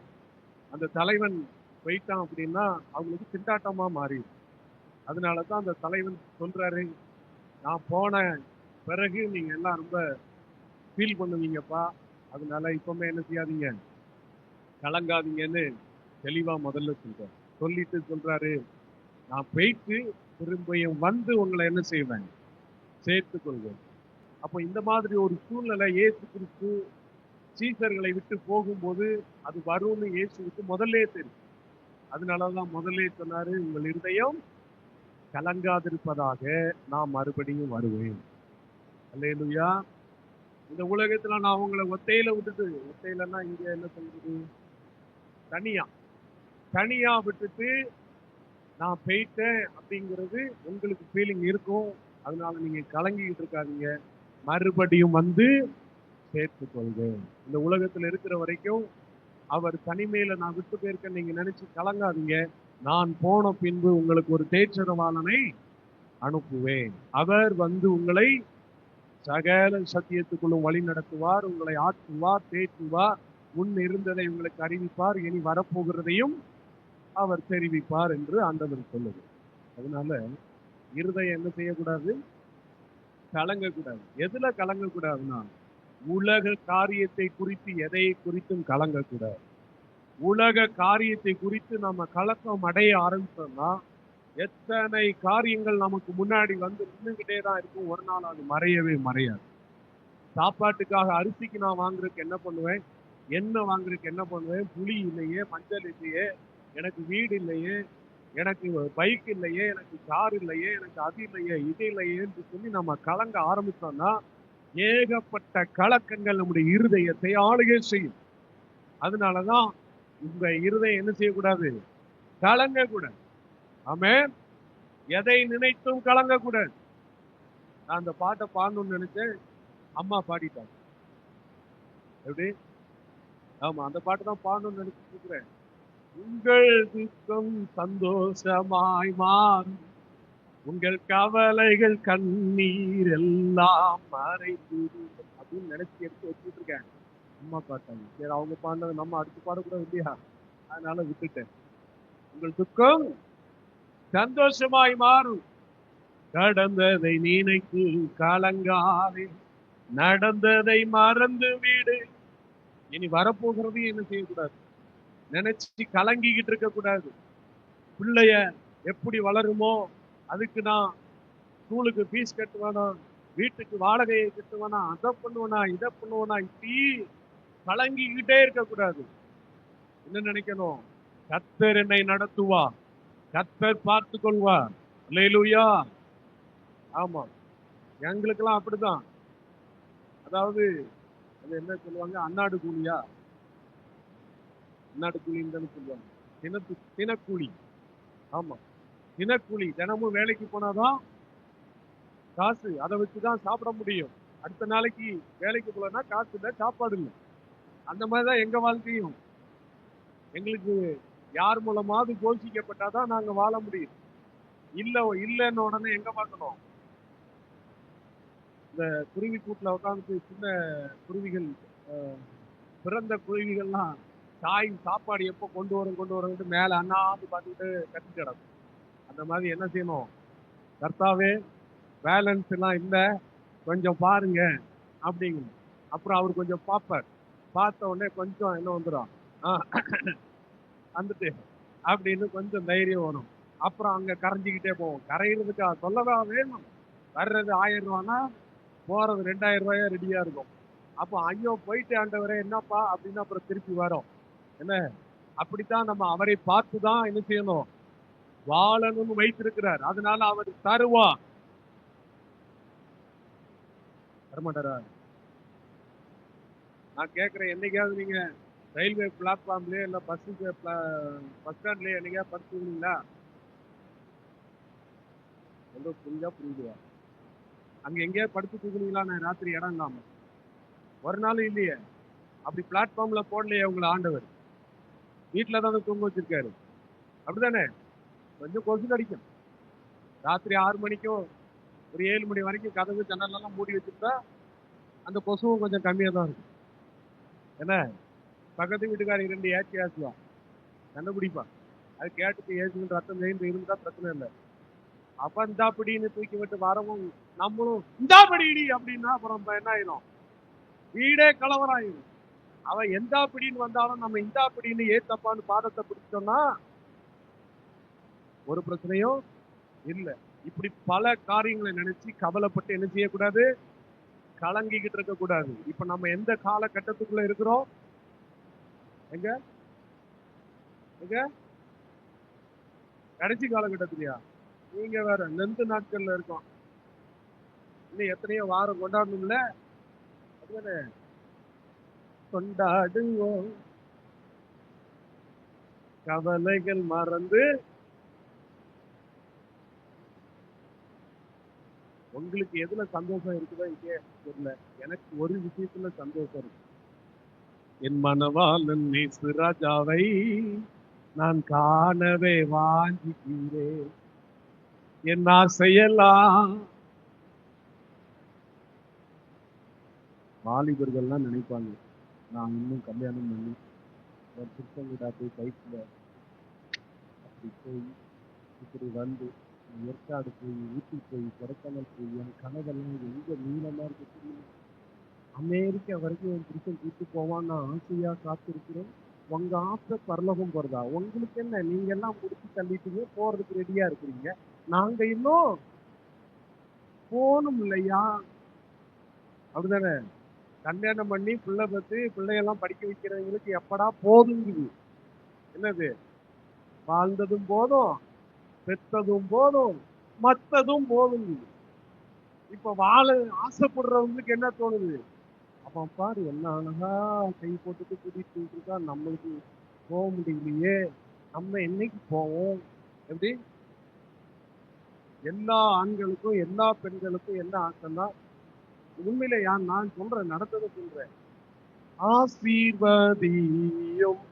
Speaker 2: அந்த தலைவன் போயிட்டான் அப்படின்னா அவங்களுக்கு திண்டாட்டமா மாறிடும். அதனாலதான் அந்த தலைவன் சொல்றாரு, நான் போன பிறகு நீங்க எல்லாம் ரொம்ப ஃபீல் பண்ணுவீங்கப்பா, அதனால இப்பவுமே என்ன செய்யாதீங்க, கலங்காதீங்கன்னு தெளிவா முதல்ல சொல்றாரு. சொல்லிட்டு சொல்றாரு, நான் போயிட்டு திரும்பியும் வந்து உங்களை என்ன செய்வேன், சேர்த்துக் கொள்வேன். அப்போ இந்த மாதிரி ஒரு சூழ்நிலை இயேசு கிறிஸ்து சீசர்களை விட்டு போகும்போது அது வரும்னு இயேசுவுக்கு முதல்லே தெரியும். அதனாலதான் முதல்லே சொன்னாரு, உங்கள் இருதயம் கலங்காதிருப்பதாக, நான் மறுபடியும் வருவேன். அல்லேலூயா. இந்த உலகத்துல நான் உங்களை ஒத்தையில விட்டுட்டு, ஒத்தையிலன்னா இங்க என்ன சொல்றது, தனியா விட்டுட்டு நான் போயிட்டேன் அப்படிங்கிறது உங்களுக்கு ஃபீலிங் இருக்கும். அதனால நீங்க கலங்கிட்டு இருக்காதீங்க, மறுபடியும் வந்து சேர்த்துக் கொள்வேன். இந்த உலகத்துல இருக்கிற வரைக்கும் அவர் தனிமையில நான் விட்டு போயிருக்கேன் நீங்க நினைச்சு கலங்காதீங்க. நான் போன பின்பு உங்களுக்கு ஒரு தேற்றரவாளனை அனுப்புவேன். அவர் வந்து உங்களை சகல சத்தியத்துக்குள்ளும் வழி நடத்துவார், உங்களை ஆற்றுவார், தேற்றுவார், முன் இருந்ததை உங்களுக்கு அறிவிப்பார், இனி வரப்போகிறதையும் அவர் தெரிவிப்பார் என்று ஆண்டவர் சொல்லுது. அதனால இருதயம் என்ன செய்யக்கூடாது, கலங்கக்கூடாது. எதுல கலங்கக்கூடாதுன்னா, உலக காரியத்தை குறித்து எதை குறித்தும் கலங்கக்கூடாது. உலக காரியத்தை குறித்து நம்ம கலக்கம் அடைய ஆரம்பிச்சோம்னா எத்தனை காரியங்கள் நமக்கு முன்னாடி வந்து நின்றுகிட்டே தான் இருக்கும். ஒரு நாள் அது மறையவே மறையாது. சாப்பாட்டுக்காக அரிசிக்கு நான் வாங்குறதுக்கு என்ன பண்ணுவேன், எண்ணெய் வாங்குறதுக்கு என்ன பண்ணுவேன், புளி இல்லையே, மஞ்சள் இல்லையே, எனக்கு வீடு இல்லையே, எனக்கு பைக் இல்லையே, எனக்கு கார் இல்லையே, எனக்கு அது இல்லையே, இது இல்லையேன்னு சொல்லி நம்ம கலங்க ஆரம்பிச்சோம்னா ஏகப்பட்ட கலக்கங்கள் நம்முடைய இருதயத்தை ஆளுகை செய்யும். அதனாலதான் உங்க இருதயம் என்ன செய்யக்கூடாது, கலங்க கூடாது. ஆமென். எதை நினைத்தும் கலங்க கூடாது. நான் அந்த பாட்டை பாடணும்னு நினைச்சேன், அம்மா பாடிட்டாங்க. எப்படி? ஆமா, அந்த பாட்டு தான் பாடணும்னு நினைச்சிட்டு இருக்கிறேன். உங்கள் துக்கம் சந்தோஷமாய் மாறும், உங்கள் கவலைகள் கண்ணீர் எல்லாம் மறைந்து அப்படின்னு நினைச்சு எடுத்து வச்சுட்டு இருக்கேன். அம்மா பாட்டாங்க. சரி, அவங்க பாடினது நம்ம அடுத்து பாடக்கூடாது இல்லையா, அதனால விட்டுட்டேன். உங்கள் துக்கம் சந்தோஷமாய் மாறும், கடந்ததை நினைத்து கலங்காதே, நடந்ததை மறந்து வீடு, இனி வரப்போகிறதையும் என்ன செய்யக்கூடாது, நினைச்சு கலங்கிக்கிட்டு இருக்க கூடாது. பிள்ளைய எப்படி வளருமோ அதுக்கு நான் ஸ்கூலுக்கு ஃபீஸ் கட்டுவானா, வீட்டுக்கு வாடகையை கட்டுவானா, அதை பண்ணுவானா, இதை பண்ணுவானா, இப்படி கலங்கிக்கிட்டே இருக்கக்கூடாது. என்ன நினைக்கணும், கர்த்தர் என்னை நடத்துவார், கர்த்தர் பார்த்து கொள்வார். அல்லேலூயா. ஆமா, எங்களுக்கெல்லாம் அப்படிதான். அதாவது அது என்ன சொல்லுவாங்க, அன்னாடு கூலியா, அன்னாடு கூலின்னு சொல்லுவாங்க, தினக்கூலி. ஆமா, தினக்கூலி. தினமும் வேலைக்கு போனாதான் காசு, அதை வச்சுதான் சாப்பிட முடியும். அடுத்த நாளைக்கு வேலைக்கு போலன்னா காசு இல்லை, சாப்பாடு இல்லை. அந்த மாதிரிதான் எங்க வாழ்க்கையும். எங்களுக்கு யார் மூலமாவது போஷிக்கப்பட்டாதான் நாங்க வாழ முடியும். இல்லைன்னு உடனே எங்க பார்க்கணும், இந்த குருவி கூட்டுல உட்காந்து சின்ன குருவிகள், பிறந்த குருவிகள்லாம் தாய் சாப்பாடு எப்போ கொண்டு வரும் மேல அண்ணாந்து பார்த்துக்கிட்டு கட்டி கிடக்கும். அந்த மாதிரி என்ன செய்யணும், கர்த்தாவே பேலன்ஸ் எல்லாம் இல்லை, கொஞ்சம் பாருங்க அப்படிங்க. அப்புறம் அவர் கொஞ்சம் பார்ப்பார், பார்த்த உடனே கொஞ்சம் என்ன வந்துடும், வந்துட்டு அப்படின்னு கொஞ்சம் தைரியம் வரும். அப்புறம் அங்க கரைஞ்சிக்கிட்டே போவோம். கரையிறதுக்கு சொல்லவா வேணும்? வர்றது 1000 ரூபானா போறது 2000 ரூபாயா ரெடியா இருக்கும். அப்போ ஐயோ போயிட்டு ஆண்டவரே என்னப்பா அப்படின்னு அப்புறம் திருப்பி வரும். என்ன அப்படித்தான் நம்ம அவரை பார்த்து தான் என்ன செய்யணும்? வாழணும்னு வைத்திருக்கிறார். அதனால அவர் தருவா தரமாட்டாரா? நான் கேட்கிறேன், என்னைக்காவது நீங்க ரயில்வே பிளாட்ஃபார்ம்லயே இல்ல பஸ் ஸ்டாண்ட்லயே என்னைக்காவது படுத்துங்களா? புரிஞ்சா புரியுதுவா? அங்க எங்கேயா படுத்து தூக்குனீங்களா? நான் ராத்திரி இடம் இல்லாம ஒரு நாள் இல்லையே. அப்படி பிளாட்ஃபார்ம்ல போடலையே உங்களை ஆண்டவர். வீட்டுல தான் தூங்க வச்சிருக்காரு. அப்படிதானே? கொஞ்சம் கொசு கடிக்கும். ராத்திரி 6 மணிக்கும் ஒரு 7 மணி வரைக்கும் கதவு ஜன்னல்லாம் மூடி வச்சுட்டா அந்த கொசுவும் கொஞ்சம் கம்மியா தான் இருக்கும். என்ன பக்கத்து வீட்டுக்காரர் 2 ஏச்சி ஆச்சுவா கண்டுபிடிப்பா. அது கேட்டுட்டு ஏச்சுன்னு ரத்தம் சேர்ந்து இருந்தா பிரச்சனை இல்லை. அப்ப இந்தா பிடின்னு தூக்கி விட்டு வரவும் நம்மளும் இந்தா பிடி அப்படின்னா அப்புறம் என்ன ஆயிரும்? வீடே கலவராயிரும். அவன் எந்தா பிடின்னு வந்தாலும் நம்ம இந்தா பிடின்னு ஏத்தப்பான்னு பாதத்தை பிடிச்சோம்னா ஒரு பிரச்சனையும் இல்லை. இப்படி பல காரியங்களை நினைச்சு கவலைப்பட்டு என்ன செய்யக்கூடாது? கலங்கிக்கிட்டு இருக்க கூடாது. இப்ப நம்ம எந்த காலகட்டத்துக்குள்ள இருக்கிறோம்? எங்க எங்க கடைசி காலகட்டத்திலயா? நீங்க வேற நெந்து நாட்கள்ல இருக்கோம். இன்னும் எத்தனையோ வாரம் கொண்டாடணும்ல. அதுதானே கொண்டாடுவோம் கவலைகள் மறந்து. உங்களுக்கு எதுல சந்தோஷம் இருக்குதோ இங்கே தெரியல. எனக்கு ஒரு விஷயத்துல சந்தோஷம் இருக்கு. என் மனவாளன் நேசு ராஜாவை நான் காணவே வாஞ்சிக்கிறேன். என் ஆசையெல்லாம் வாலிபர்கள்லாம் நினைப்பாங்க, நான் இன்னும் கல்யாணம் பண்ணி ஒரு திருச்செங்கடா போய் பைக்ல அப்படி போய் இப்படி வந்து ஏற்காடு போய் ஊட்டி போய் கொடைக்கானல் போய் என் கனவெல்லாம் எங்க நீளமா இருக்கு தெரியுமா? அமெரிக்கா வரைக்கும் என் புருஷன் கூட்டு போவான்னு நான் ஆசையா காத்திருக்கிறேன். உங்க ஆசை பரலோகம் போறதா? உங்களுக்கு என்ன? நீங்க எல்லாம் முடிச்சு தள்ளிட்டீங்க, போறதுக்கு ரெடியா இருக்கிறீங்க. நாங்க இன்னும் போகணும் இல்லையா? அப்படிதானே? கல்யாணம் பண்ணி பிள்ளை பத்து பிள்ளையெல்லாம் படிக்க வைக்கிறவங்களுக்கு எப்படா போதுங்குது. என்னது? வாழ்ந்ததும் போதும், பெற்றதும் போதும், மத்ததும் போதுங்குது. இப்ப வாழ ஆசைப்படுறவங்களுக்கு என்ன தோணுது? அவன் பாரு என்ன அழகா கை போட்டுட்டு கூட்டிட்டு இருக்கா, நம்மளுக்கு போக முடியலையே, நம்ம என்னைக்கு போவோம்? எப்படி? எல்லா ஆண்களுக்கும் எல்லா பெண்களுக்கும் என்ன ஆசைன்னா, உண்மையில நான் சொல்றேன், நடந்ததை சொல்றேன். ஆசீர்வதியும்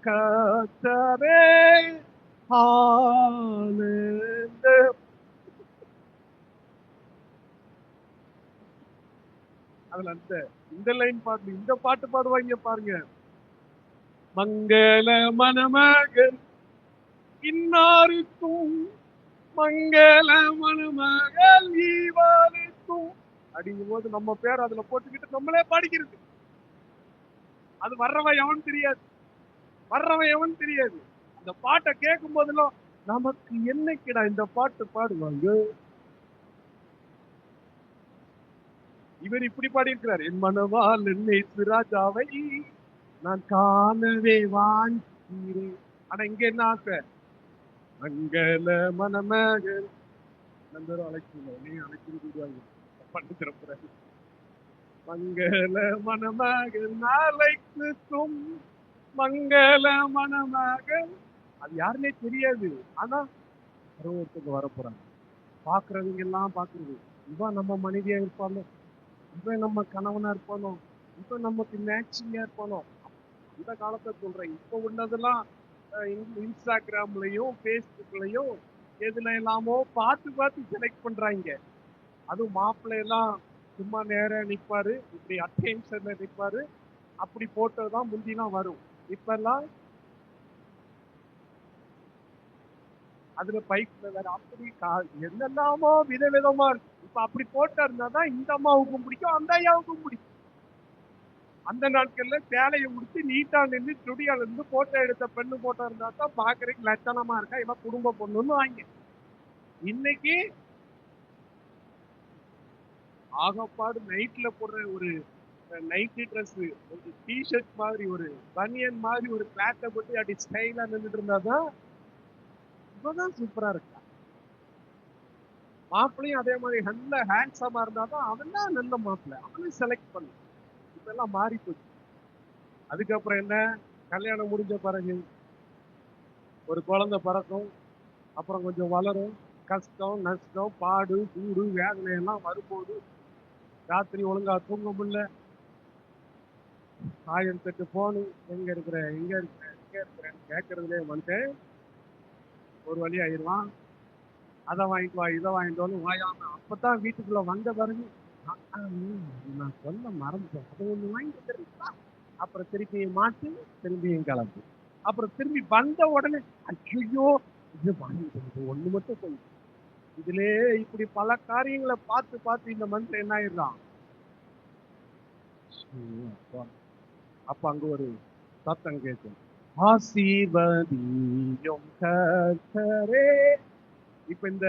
Speaker 2: கர்த்தரே ஆனந்தம். அதுல இந்த லைன் பாட்டு, இந்த பாட்டு பாடுவாங்க பாருங்க. மங்கள மணமகன் இன்னாருக்கும் மங்கள மணமகள் ஈவாளுக்கும் அப்படிங்கும் போது நம்ம பேர் அதுல போட்டுக்கிட்டு நம்மளே பாடிக்கிறது. அது வர்றவன் எவன் தெரியாது, வர்றவன் எவன் தெரியாது. அந்த பாட்டை கேட்கும் போதெல்லாம் நமக்கு என்னைக்குடா இந்த பாட்டு பாடுவாங்க. இவர் இப்படி பாடியிருக்கிறார், என் மனவால் என்னை ராஜாவை நான் காணவே வாஞ்சிக்கிறேன். ஆனா இங்க என்ன ஆசை? மங்கள மணமகன் நண்பரும் அழைக்கணும், நீ அழைச்சு கூடுவாங்க பண்ணு திறப்புறாரு. மங்கள மணமகன் அழைக்கும் மங்கள மணமகன். அது யாருன்னே தெரியாது. ஆனா பருவத்துக்கு வர போறாங்க. பாக்குறவங்க எல்லாம் பாக்குறது, இவன் நம்ம மனைவியா இருப்பானோ, இவன் நம்ம கணவனா இருப்பானோ, இவன் நமக்கு மேட்சிங்கா இருப்பானோ. அந்த காலத்தை சொல்றேன். இப்ப உள்ளதெல்லாம் இன்ஸ்டாகிராம்லயும் பேஸ்புக்லயும் எதுல எல்லாமோ பார்த்து பார்த்து செலக்ட் பண்றாங்க. அதுவும் மாப்பிள்ளை எல்லாம் சும்மா நேரம் நிற்பாரு, இப்படி அட்டென்ஷன்ல நிற்பாரு. அப்படி போட்டோதான் முந்திலாம் வரும். இப்ப எல்லாம் அதுல பைக்ல வேற அப்படி என்னெல்லாமோ விதவிதமா இருக்கு. இப்ப அப்படி போட்டா இருந்தாதான் இந்த அம்மாவுக்கும் பிடிக்கும், அந்த ஐயாவுக்கும் பிடிக்கும். அந்த நாட்கள்ல சேலையை உடுத்தி நீட்டா நின்று ஸ்டுடியோல இருந்து போட்டோ எடுத்த பெண்ணு போட்டோ இருந்தா தான் பாக்குறதுக்கு லட்சணமா இருக்கா, இவன் குடும்ப பொண்ணுன்னு வாங்கி. இன்னைக்கு ஆகப்பாடு நைட்ல போடுற ஒரு நைட்டி ட்ரெஸ், ஒரு டிஷர்ட் மாதிரி, ஒரு பனியன் மாதிரி ஒரு கிளாத்தை போட்டு அப்படி ஸ்டைலா நின்றுட்டு இருந்தாதான் இவதான் சூப்பரா இருக்கா. மாப்பிளையும் அதே மாதிரி நல்ல ஹேண்ட்ஸமா இருந்தாதான் அவன் தான் நல்ல மாப்பிள்ளை, அவனையும் செலக்ட் பண்ணு. இப்ப எல்லாம் மாறி போச்சு. அதுக்கப்புறம் என்ன, கல்யாணம் முடிஞ்ச பிறகு ஒரு குழந்தை பிறக்கும், அப்புறம் கொஞ்சம் வளரும், கஷ்டம் நஷ்டம் பாடு கூடு வேதனை எல்லாம் வரும்போது ராத்திரி ஒழுங்கா தூங்க முடியல, 1008 போனு, எங்க இருக்கிற எங்க இருக்கிற எங்க இருக்கிறேன்னு கேட்கறதுலே வந்து ஒரு வழி ஆயிடுவான். அதை வாங்கிட்டு வா இதை வாங்கிட்டு வந்து வாயாம அப்பதான் வீட்டுக்குள்ள வந்த பிறகு நான் சொல்ல மறந்துட்டேன், அதை ஒண்ணு வாங்கிட்டு தெரியுமா, அப்புறம் திருப்பியும் மாட்டு திரும்பியும் கிளம்பு, அப்புறம் திரும்பி வந்த உடனே ஐயோ இது வாங்கிட்டு ஒண்ணு மட்டும் போய் இதுலே இப்படி பல காரியங்களை பார்த்து பார்த்து இந்த மனுஷன் என்ன ஆயிடுறான். அப்ப அங்க ஒரு சத்தம் கேட்கும், ஆசீர்வதியும் கர்த்தரே. இப்ப இந்த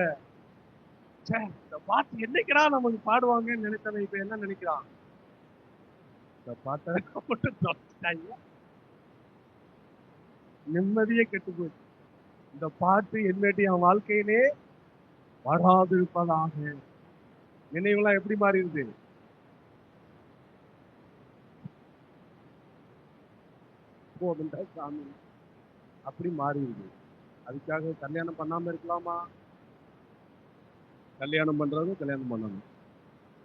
Speaker 2: பாட்டு என்னைக்குடா நமக்கு பாடுவாங்கன்னு நினைச்சவன் இப்ப என்ன நினைக்கிறான், இந்த பாட்டை போட்டு நிம்மதியே கெட்டு போச்சு. இந்த பாட்டு என்னட்டு என் வாழ்க்கையிலே வராது இருப்பதாக. நினைவுலாம் எப்படி மாறி இருக்கு, சாமி அப்படி மாறி இருக்கு. அதுக்காக கல்யாணம் பண்ணாம இருக்கலாமா? கல்யாணம் பண்றவங்க கல்யாணம் பண்ணணும்,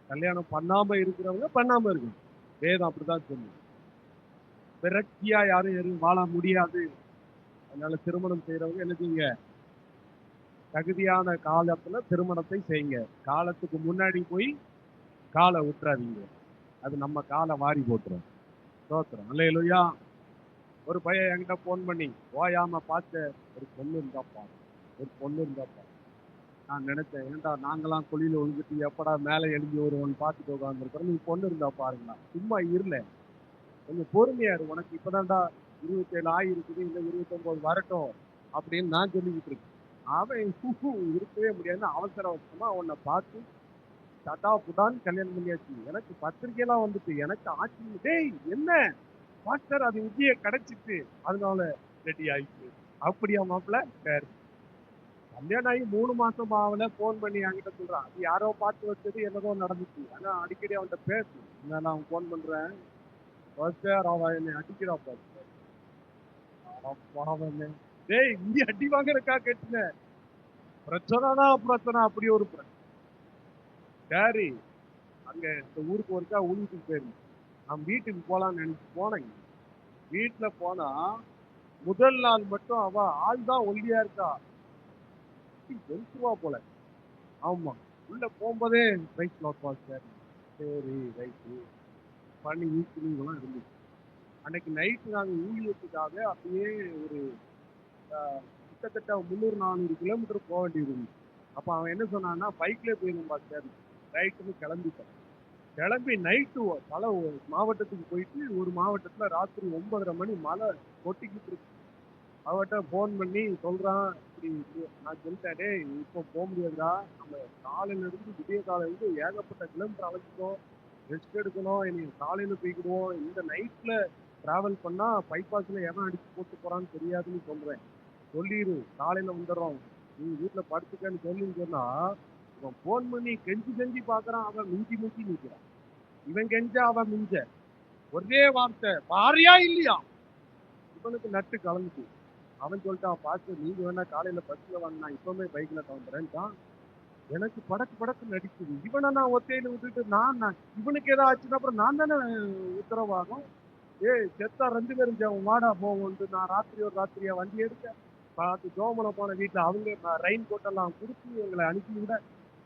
Speaker 2: கல்யாணம் பண்ணாம இருக்கிறவங்க பண்ணாம இருக்கணும். வேதம் அப்படிதான் சொல்லுது. விரக்தியா யாரும் வாழ முடியாது. அதனால திருமணம் செய்யறவங்க என்ன செய்யுங்க, தகுதியான காலத்துல திருமணத்தை செய்யுங்க. காலத்துக்கு முன்னாடி போய் காலை விட்டுறாதீங்க, அது நம்ம காலை வாரி போட்டுரும். சோத்திரம் அல்லேலூயா. ஒரு பையன் என்கிட்ட போன் பண்ணி ஓயாம பார்த்த ஒரு பொண்ணு இருந்தாப்பா, ஒரு பொண்ணு இருந்தாப்பா. நான் நினைச்சேன், ஏன்டா நாங்களாம் குழியில ஒழுங்கிட்டு எப்படா மேலே எழுதி வருவோன்னு பார்த்துட்டு உட்காந்துருக்கிறோம், நீ பொண்ணு இருந்தா பாருங்களா. சும்மா இருல, கொஞ்சம் பொறுமையா இரு, உனக்கு இப்பதான்டா 27 ஆகிருக்குது, இல்லை 29 வரட்டும் அப்படின்னு நான் சொல்லிக்கிட்டு இருக்கேன். அவன் இருக்கவே முடியாதுன்னு அவசர அவசரமா உன்னை பார்த்து தட்டா புடான்னு கல்யாணம் பண்ணியாச்சு. எனக்கு பத்திரிக்கையெல்லாம் வந்துட்டு எனக்கு ஆட்சி, டேய் என்ன மாஸ்டர் அது விஜய கிடைச்சிட்டு அதனால ரெடி ஆயிடுச்சு. அப்படியா மாப்பிள்ள? சரி. கல்யாணம் ஆகி 3 மாசம் ஆகல, போன் பண்ணி என்கிட்ட சொல்றான், அது யாரோ பார்த்து வச்சது என்னதோ நடந்துச்சு. ஆனா அடிக்கடி அவன்கிட்ட பேசு, நான் அவன் போன் பண்றேன், அவன் என்னை அடிக்கிறா பாரு. டேய் இங்க அடி வாங்குறக்கா கேட்டுன பிரச்சனைனா பிரச்சனை, அப்படி ஒரு பிரச்சனை. சரி, அங்க இந்த ஊருக்கு ஒருக்கா ஊழியத்துக்கு போயிருந்தேன். நான் வீட்டுக்கு போலான்னு நினைச்சு போனேன். வீட்டுல போனா முதல் நாள் மட்டும் அவ ஆள் தான் ஒல்லியா இருக்கா, ஜென்சுவா போல. ஆமா, உள்ள போகும்போதே ரைட் நோட்பா சார், சரி ரைட்டு பண்ணி வீட்டுலாம் இருந்துச்சு. அன்னைக்கு நைட்டு நாங்கள் ஊழியத்துக்காக அப்படியே ஒரு கிட்டத்தட்ட 300-400 கிலோமீட்டர் போக வேண்டியது இருந்துச்சு. அப்போ அவன் என்ன சொன்னான்னா, பைக்லேயே போயிருந்தா சார், ரைட்டுன்னு கிளம்பிட்டேன். கிளம்பி நைட்டு பல மாவட்டத்துக்கு போயிட்டு ஒரு மாவட்டத்தில் ராத்திரி 9:30 மணி மழை கொட்டிக்கிட்டு இருக்கு. அவட்ட ஃபோன் பண்ணி சொல்கிறான், இப்படி நான் சொல்லிட்டேன், டே இப்போ போக முடியாதுடா, நம்ம காலையிலேருந்து விடிய காலையிலேருந்து ஏகப்பட்ட கிலோமீட்டர் அழைச்சிட்டோம், ரெஸ்ட் எடுக்கணும், இன்னைக்கு காலையில் போய்க்கிடுவோம், இந்த நைட்டில் ட்ராவல் பண்ணால் பைபாஸில் எவன் அடித்து போட்டு போகிறான்னு தெரியாதுன்னு சொல்கிறேன், சொல்லிடு காலையில் வந்துடுறோம், நீ வீட்டில் படுத்துக்கன்னு சொல்லின்னு சொன்னால், இவன் ஃபோன் பண்ணி கெஞ்சி பார்க்குறான், அவன் மிஞ்சி நிற்கிறான். இவன் கெஞ்ச அவன் மிஞ்ச, ஒரே வார்த்தை பாரியா இல்லையா. இவனுக்கு நட்டு கலந்துச்சு. அவன் சொல்லிட்டான், பார்த்து நீங்க வேணா காலையில பஸ்ல வாங்க, நான் இப்பவுமே பைக்ல கிளம்புறேன்ட்டான். எனக்கு படக்கு நடிக்குது. இவனை நான் ஒத்தையில விட்டுட்டு நான் இவனுக்கு ஏதாவது ஆச்சுன்னா அப்புறம் நான் தானே உத்தரவாகும். செத்தா 2 பேரும் வாடா போவோன்ட்டு நான் ராத்திரியா வண்டி எடுக்க பார்த்து ஜோமலை போன வீட்டுல அவங்க ரெயின் கோட் எல்லாம் கொடுத்து எங்களை அனுப்பி விட,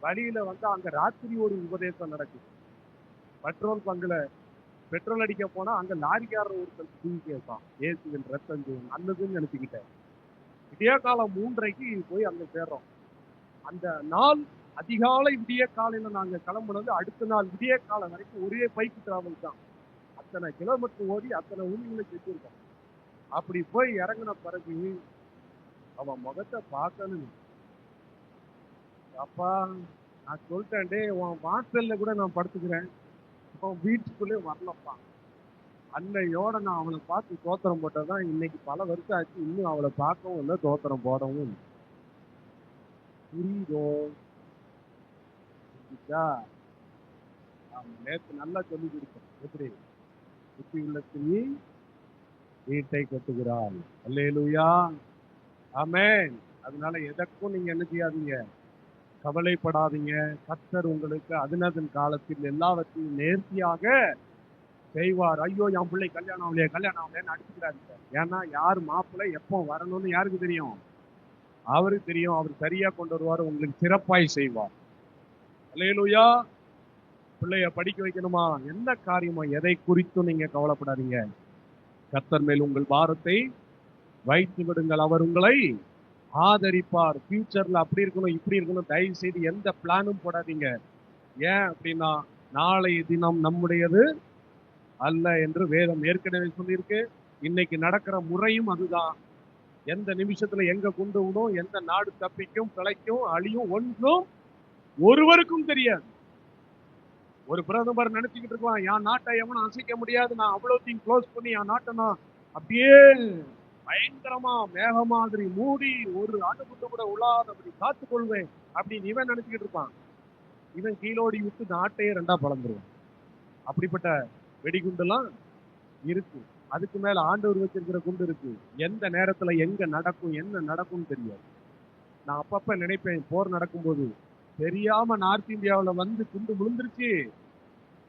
Speaker 2: வழியில வந்து அங்க ராத்திரி ஒரு உபதேசம் நடக்குது. பெட்ரோல் பங்குல பெட்ரோல் அடிக்க போனா அங்க லாரிக்காரர் ஒருத்தர் தூங்கி கேட்பான், ஏசுவின் ரத்தம் நல்லதுன்னு நினைச்சுக்கிட்டேன். விடிய காலம் 3:30க்கு போய் அங்க சேர்றோம். அந்த நாள் அதிகாலை விடிய காலையில நாங்க கிளம்புனது, அடுத்த நாள் விடிய காலம் வரைக்கும் ஒரே பைக் டிராவல் தான். இத்தனை கிலோமீட்டர் ஓடி அத்தனை ஊழிகளை செஞ்சிருக்கான். அப்படி போய் இறங்கின பிறகு அவன் முகத்தை பார்க்கணும். அப்பா நான் சொல்லிட்டேன், டே உன் வாசல்ல கூட நான் படுத்துக்கிறேன், உன் வீட்டுக்குள்ளே வரலப்பா. அன்னையோட நான் அவளை பார்த்து தோத்திரம் போட்டதான் இன்னைக்கு பல வருஷம் ஆச்சு, இன்னும் அவளை பார்க்கவும் இல்லை, தோத்திரம் போடவும் இல்லை. புரியுதோ? புரியுதா? நேற்று நல்லா சொல்லி கொடுத்தேன். எப்படி புத்தி உள்ள ஸ்திரீ வீட்டை கட்டுகிறாள். அல்லேலூயா, ஆமென். அதனால எதற்கும் நீங்க என்ன செய்யாதீங்க, கவலைப்படாதீங்க. கர்த்தர் உங்களுக்கு அதனதன் காலத்தில் எல்லாவற்றையும் நேர்த்தியாக செய்வார். ஐயோ என் பிள்ளை கல்யாணம் ஆகலைன்னு அடிச்சுக்கிறாரு. ஏன்னா யார் மாப்பிள்ளை எப்போ வரணும்னு யாருக்கு தெரியும்? அவருக்கு தெரியும். அவர் சரியா கொண்டு வருவார், உங்களுக்கு சிறப்பாய் செய்வார். அல்லேலூயா. பிள்ளைய படிக்க வைக்கணுமா, என்ன காரியமா, எதை குறித்தும் நீங்க கவலைப்படாதீங்க. கர்த்தர் மேல் உங்கள் பாரத்தை வைத்து விடுங்கள், அவர் உங்களை ஆதரிப்பார். ஃபியூச்சர்ல அப்படி இருக்கணும் இப்படி இருக்கணும் தயவு செய்து எந்த பிளானும் போடாதீங்க. ஏன் அப்படின்னா நாளைய தினம் நம்முடையது அல்ல என்று வேதம் ஏற்கனவே சொல்லியிருக்கு. இன்னைக்கு நடக்கிற முறையும் அதுதான். எந்த நிமிஷத்துல எங்க கொண்டு விடும், எந்த நாடு தப்பிக்கும் பிழைக்கும் அழியும் ஒன்றும் ஒருவருக்கும் தெரியாது. ஒரு பிரதமர் நினைச்சுக்கிட்டு இருக்கலாம், என் நாட்டை எவனும் அசைக்க முடியாது, நான் அவ்வளோத்தையும் க்ளோஸ் பண்ணி என் நாட்டை நான் அப்படியே பயங்கரமா மேக மாதிரி மூடி ஒரு அணுகுண்டு கூட உலாதபடி காத்துக்கொள்வேன் அப்படின்னு இவன் நினைச்சுக்கிட்டு இருப்பான். இவன் கீழோடி விட்டு நாட்டையே ரெண்டா பழந்துருவான். அப்படிப்பட்ட வெடிகுண்டுலாம் இருக்கு. அதுக்கு மேல ஆண்டவர் வச்சிருக்கிற குண்டு இருக்கு. எந்த நேரத்துல எங்க நடக்கும் என்ன நடக்கும்னு தெரியாது. நான் அப்பப்ப நினைப்பேன், போர் நடக்கும்போது தெரியாம நார்த் இந்தியாவில் வந்து குண்டு விழுந்துருச்சு,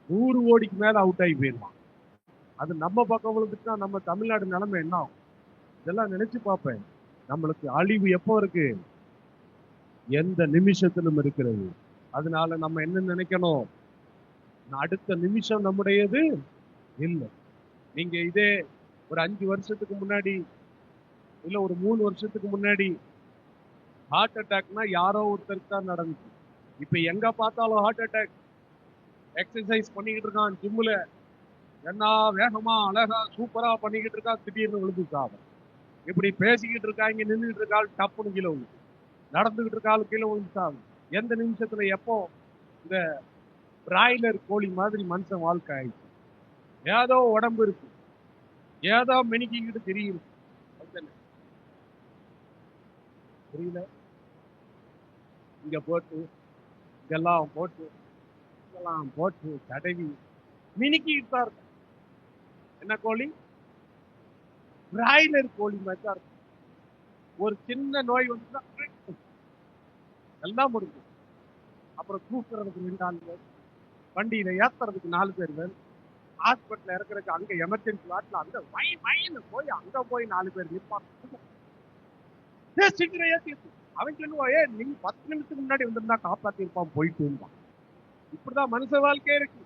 Speaker 2: 100 கோடிக்கு மேல அவுட் ஆகி போயிடுவான். அது நம்ம பக்கம் விழுந்துச்சுன்னா நம்ம தமிழ்நாடு நிலைமை என்ன ஆகும்? இதெல்லாம் நினைச்சு பார்ப்பேன். நம்மளுக்கு அழிவு எப்போ இருக்கு? எந்த நிமிஷத்திலும் இருக்கிறது. அதனால நம்ம என்ன நினைக்கணும், அடுத்த நிமிஷம் நம்முடையது இல்லை. நீங்க இதே ஒரு 5 வருஷத்துக்கு முன்னாடி இல்ல ஒரு 3 வருஷத்துக்கு முன்னாடி ஹார்ட் அட்டாக்னா யாரோ ஒருத்தருக்கு தான் நடந்துச்சு. இப்ப எங்க பார்த்தாலும் ஹார்ட் அட்டாக். எக்ஸசைஸ் பண்ணிக்கிட்டு இருக்கான் ஜிம்ல, என்ன வேகமா அழகா சூப்பரா பண்ணிக்கிட்டு இருக்கா, திடீர்னு விழுந்துட்டாங்க. இப்படி பேசிக்கிட்டு இருக்கா, இங்க நின்றுட்டு இருக்காள் டப்புன்னு கீழே விழுந்து, நடந்துகிட்டு இருக்காள் கீழே விழுந்துட்டாங்க. எந்த நிமிஷத்துல எப்போ இந்த பிராய்லர் கோழி மாதிரி மனுஷன் வாழ்க்கை ஆயிடுச்சு. ஏதோ உடம்பு இருக்கு, ஏதோ மெனிக்கிட்டு தெரியுது, புரியல. இங்க போட்டு இதெல்லாம் போட்டு இதெல்லாம் போட்டு தடவி மினிக்கிட்டு தான் இருக்கும். என்ன கோழி? பிராய்லர் கோழி மாதிரி தான் இருக்கும். ஒரு சின்ன நோய் வந்துச்சுன்னா எல்லாம் முடிஞ்சு. அப்புறம் தூக்குறதுக்கு 2 ஆள் பேர், வண்டியில ஏத்துறதுக்கு 4 பேர் வேணும், ஹாஸ்பிட்டல் இறக்குறதுக்கு அங்க எமர்ஜென்சி வார்டில் அங்க வயன்னு போய் அங்க போய் 4 பேர் நிற்பாங்க. சீக்கிரம் ஏற்றி அவன் சொல்லுவாயே, நீங்க 10 நிமிஷத்துக்கு முன்னாடி வந்திருந்தா காப்பாத்தி இருப்பான், போயிட்டு இருந்தான். இப்படிதான் மனுஷ வாழ்க்கை இருக்கு.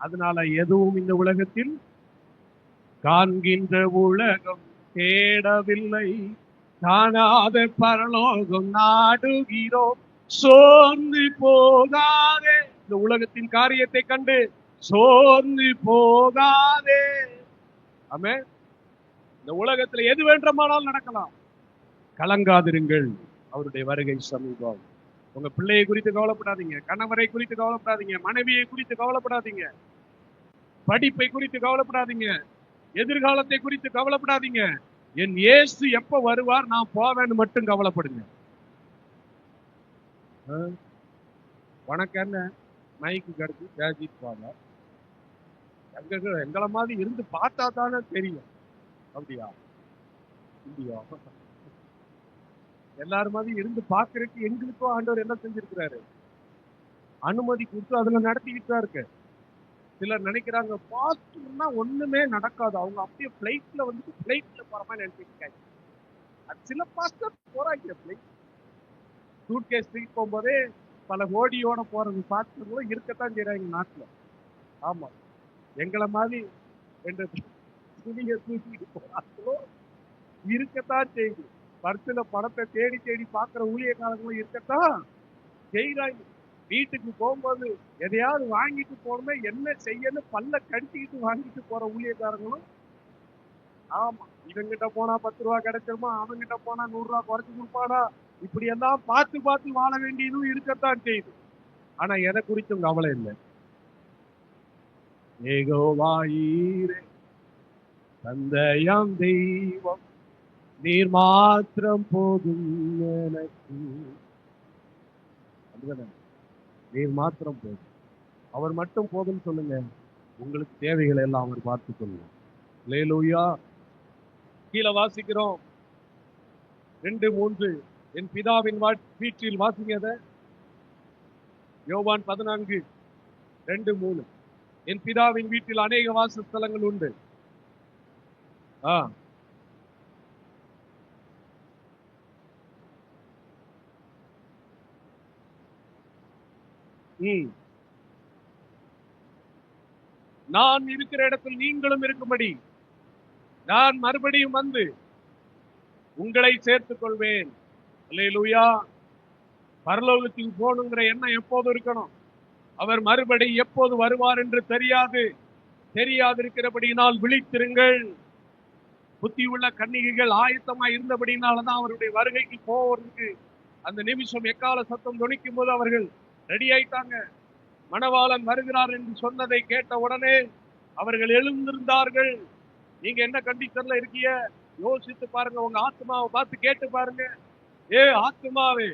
Speaker 2: அதனால எதுவும் இந்த உலகத்தில் காண்கின்ற உலகம் தேடவில்லை, காணாத பரலோகம் நாடுகிறோம். சோர்ந்து போகாதே, இந்த உலகத்தின் காரியத்தை கண்டு சோர்ந்து போகாதே. ஆமென். இந்த உலகத்துல எது வேண்டுமானாலும் நடக்கலாம், கலங்காதிருங்கள், அவருடைய வருகை சமீபம். உங்க பிள்ளையை குறித்து கவலைப்படாதீங்க, கணவரை குறித்து கவலைப்படாதீங்க, மனைவியை குறித்து கவலைப்படாதீங்க, படிப்பை குறித்து கவலைப்படாதீங்க, எதிர்காலத்தை குறித்து கவலைப்படாதீங்க. என் இயேசு எப்ப வருவார் நான் போவேன்னு மட்டும் கவலைப்படுங்க. உனக்கு என்ன மைக்கு கிடைச்சி பேசிட்டு போங்க, எங்களை மாதிரி இருந்து பார்த்தா தானே தெரியும். அப்படியா? இல்லையா? எல்லாரும் மாதிரி இருந்து பாக்குறதுக்கு எங்களுக்கும் ஆண்டவர் என்ன செஞ்சிருக்கிறாரு, அனுமதி கொடுத்து அதுல நடத்திக்கிட்டு தான் இருக்கு. சிலர் நினைக்கிறாங்க பாஸ்டர்னா ஒண்ணுமே நடக்காது, அவங்க அப்படியே பிளைட்ல வந்துட்டு பிளைட்ல போற மாதிரி நினைச்சிருக்காங்க. அது சில பாஸ்டர் போறாங்க பிளைட் சூட்கேஸ் தூக்கி போகும்போதே பல கோடியோட போறது பாஸ்டர்களும் இருக்கத்தான் செய்யறாங்க நாட்டுல. ஆமா, எங்களை மாதிரி 2 துணியை தூக்கிட்டு போறாங்களோ இருக்கத்தான் செய்யுது. பர்சுல பணத்தை தேடி தேடி பாக்குற ஊழியக்காரங்களும் இருக்கத்தான் செய்யறாங்க. வீட்டுக்கு போகும்போது எதையாவது வாங்கிட்டு போனோமே என்ன செய்யணும் பல்ல கடிச்சுக்கிட்டு வாங்கிட்டு போற ஊழியக்காரங்களும், ஆமா இவங்கிட்ட போனா 10 ரூபா கிடைச்சிருமா, அவங்கிட்ட போனா 100 ரூபா குறைச்சு கொடுப்பானா, இப்படி எல்லாம் பார்த்து பார்த்து வாழ வேண்டியதும் இருக்கத்தான் செய்யுது. ஆனா எதை குறித்தும் கவலை இல்லை. யெகோவாயீரே தந்தையாம் தெய்வம், நீர் மாத்திரம் போதும் எனக்கு. அப்படிதானே? நீர் மாத்திரம் போதும், அவர் மட்டும் போதும் சொல்லுங்க. உங்களுக்கு தேவைகளை எல்லாம் அவர் பார்த்துக் கொள்ளுங்க. அல்லேலூயா. கீழே வாசிக்கிறோம் 2:3. என் பிதாவின் வீட்டில் வாசிங்க. யோவான் 14:2-3. என் பிதாவின் வீட்டில் அநேக வாசஸ்தலங்கள் உண்டு. நான் இருக்கிற இடத்தில் நீங்களும் இருக்கும்படி நான் மறுபடியும் வந்து உங்களை சேர்த்துக் கொள்வேன். அல்லேலூயா. பரலோகத்தில் போகணுங்கிற எண்ணம் எப்போது இருக்கணும். அவர் மறுபடி எப்போது வருவார் என்று தெரியாதிருக்கிறபடியினால் விழித்திருங்கள். புத்தி உள்ள கன்னிகைகள் ஆயத்தமா இருந்தபடினால்தான் அவருடைய வருகைக்கு போவதற்கு அந்த நிமிஷம் எக்கால சத்தம் தொனிக்கும் போது அவர்கள் ரெடி ஆயிட்டாங்க. மணவாளன் வருகிறார் என்று சொன்னதை கேட்ட உடனே அவர்கள் எழுந்திருந்தார்கள். நீங்க என்ன கண்டிஷன்ல இருக்கீங்க யோசித்து பாருங்க. உங்க ஆத்மாவை பார்த்து கேட்டு பாருங்க. ஏ ஆத்மாவே,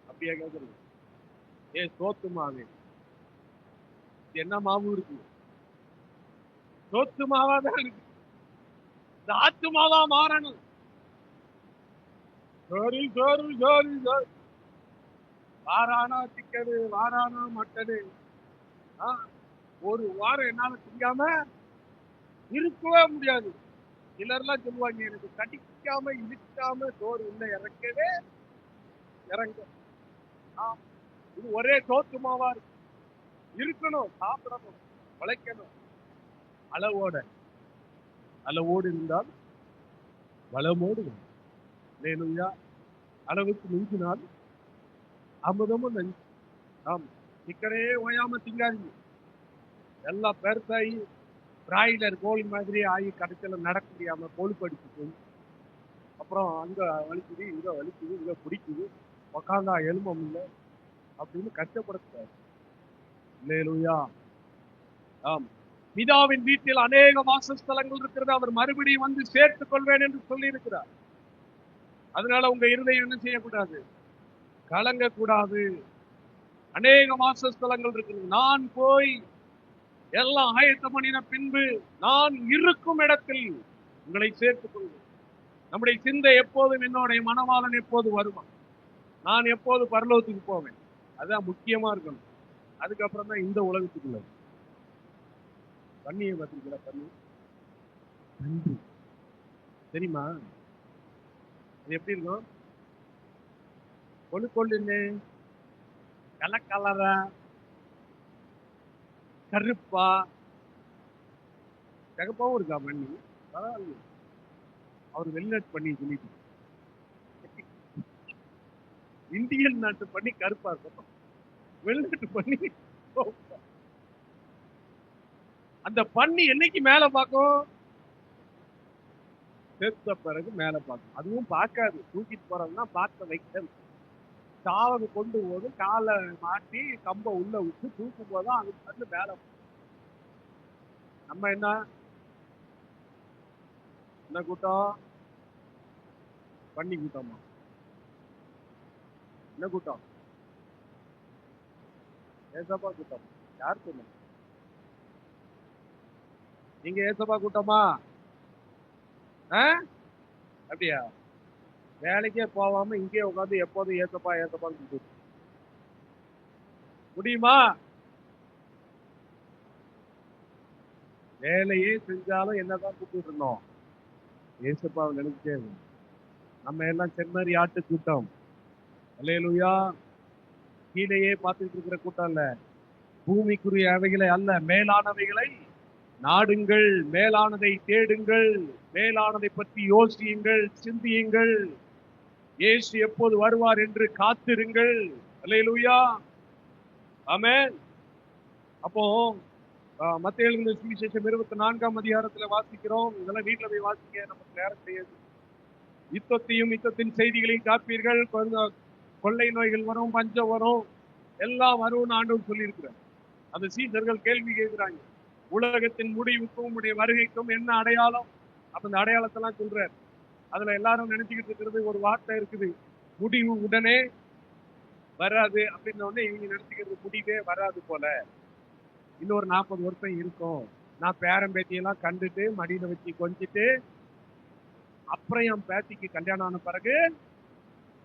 Speaker 2: அப்படியா கேக்குறது? ஏ சோத்துமாவே, என்ன மாவு இருக்கு? சோத்து மாவாதான் இருக்கு. இந்த ஆத்மாவா மாறணும். சோறு சோறு சோறு சோறு, வாரானா சிக்கனு, வாரானா மட்டனு. ஒரு வாரம் என்னால திங்காம இருக்கவே முடியாது. சிலர்லாம் சொல்லுவாங்க, எனக்கு கடிக்காம இழுக்காம சோறு உள்ள இறக்கவே இறங்க. இது ஒரே சோத்து மாவா இருக்கணும். சாப்பிடணும், உழைக்கணும். அளவோடு இருந்தால் வளமோடு. அல்லேலூயா. அளவுக்கு மிஞ்சினால் அமுதமும் நஞ்சு. ஆமா, சிக்கனே ஓயாம திங்காதீங்க. எல்லாம் பெருசாகி பிராய்லர் கோழி மாதிரி ஆகி கடைசியில் நடக்க முடியாம கொழுப்படிச்சு போய் அப்புறம் அங்க வலிக்குது, இங்க வலிக்குது, இங்க பிடிக்குது, உக்காந்தா எலும்பம் இல்லை அப்படின்னு கஷ்டப்படக்கூடாது. அல்லேலூயா. ஆம், பிதாவின் வீட்டில் அநேக வாசஸ்தலங்கள் இருக்கிறது, அவர் மறுபடியும் வந்து சேர்த்துக் கொள்வேன் என்று சொல்லி இருக்கிறார். அதனால உங்க இருதயம் என்ன செய்யக்கூடாது? கலங்க கூடாது. அநேக வாசஸ்தலங்கள் இருக்கிறது. நான் போய் எல்லாம் ஆயத்தம் பண்ணின பின்பு நான் இருக்கும் இடத்தில் உங்களை சேர்த்துக் கொள்வேன். நம்முடைய சிந்தை எப்போதும் என்னுடைய மணவாளன் எப்போது வருவான், நான் எப்போது பரலோகத்துக்கு போவேன், அதுதான் முக்கியமா இருக்கணும். அதுக்கப்புறம் தான் இந்த உலகத்துக்குள்ள. பண்ணியை பார்த்தீங்களா? பண்ணி தெரியுமா? அது எப்படி இருக்கும்? கொள்ளுன்னு கலரா கருப்பா சிகப்பாவும் இருக்கா பண்ணி? பரவாயில்ல. அவர் வெளிநாட்டு பண்ணி சொல்லிட்டு, இந்தியன் நாட்டு பண்ணி கருப்பா இருக்கும், வெளிநாட்டு பண்ணி. அந்த பண்ணி என்னைக்கு மேல பார்க்கும்? செத்த பிறகு மேல பார்க்கும். அதுவும் பார்க்காது. தூக்கிட்டு போறதுன்னா பார்க்க வைக்கிறது. சாவது கொண்டு போது காலை மாட்டி கம்ப உள்ள விட்டு தூக்கும் போதுதான் அதுக்கு வந்து மேல. நம்ம என்ன கூட்டம்? பண்ணி கூட்டமா? என்ன கூட்டம்? ஏசப்பா கூட்டம். யார் சொல்லுங்க? நீங்க ஏசப்பா கூட்டமா? அப்படியா? வேலைக்கே போகாம இங்கே உட்காந்து எப்போதும் ஏசப்பா ஏசப்பான்னு முடியுமா? வேலையே செஞ்சாலும் என்னதான் கூப்பிட்டு இருந்தோம்? ஏசப்பாவை நினைச்சே. நம்ம எல்லாம் செம்மறி ஆட்டு கூட்டம். அல்லேலூயா. கீழேயே பார்த்துட்டு இருக்கிற கூட்டம் இல்ல. பூமிக்குரிய அவைகளை அல்ல, மேலானவைகளை நாடுங்கள், மேலானதை தேடுங்கள், மேலானதை பற்றி யோசியுங்கள், சிந்தியுங்கள். இயேசு எப்போது வருவார் என்று காத்திருங்கள். அல்லேலூயா, ஆமென். அப்போ மத்தேயு எழுதின சுவிசேஷம் 24ஆம் அதிகாரத்துல வாசிக்கிறோம். இதெல்லாம் வீட்டுல போய் வாசிக்க நமக்கு நேரம் செய்யாது. யுத்தத்தையும் யுத்தத்தின் செய்திகளையும் காப்பீர்கள், கொள்ளை நோய்கள் வரும், பஞ்சம் வரும், எல்லாம் வரும்னு ஆண்டவர் சொல்லி இருக்கிறார். அந்த சீசர்கள் கேள்வி கேட்கிறாங்க, உலகத்தின் முடிவுக்கும் உடைய வருகைக்கும் என்ன அடையாளம்? அப்ப இந்த அடையாளத்தெல்லாம் சொல்றார். அதுல எல்லாரும் நினைச்சுக்கிட்டு இருக்கிறது ஒரு வார்த்தை இருக்குது, முடிவு உடனே வராது அப்படின்ன உடனே இவங்க நினைச்சுக்கிறது முடிவே வராது போல, இன்னொரு 40 வருஷம் இருக்கும், நான் பேரம்பேத்தியெல்லாம் கண்டுட்டு மடியில வச்சு கொஞ்சிட்டு அப்புறம் என் பேத்திக்கு கல்யாணம் ஆன பிறகு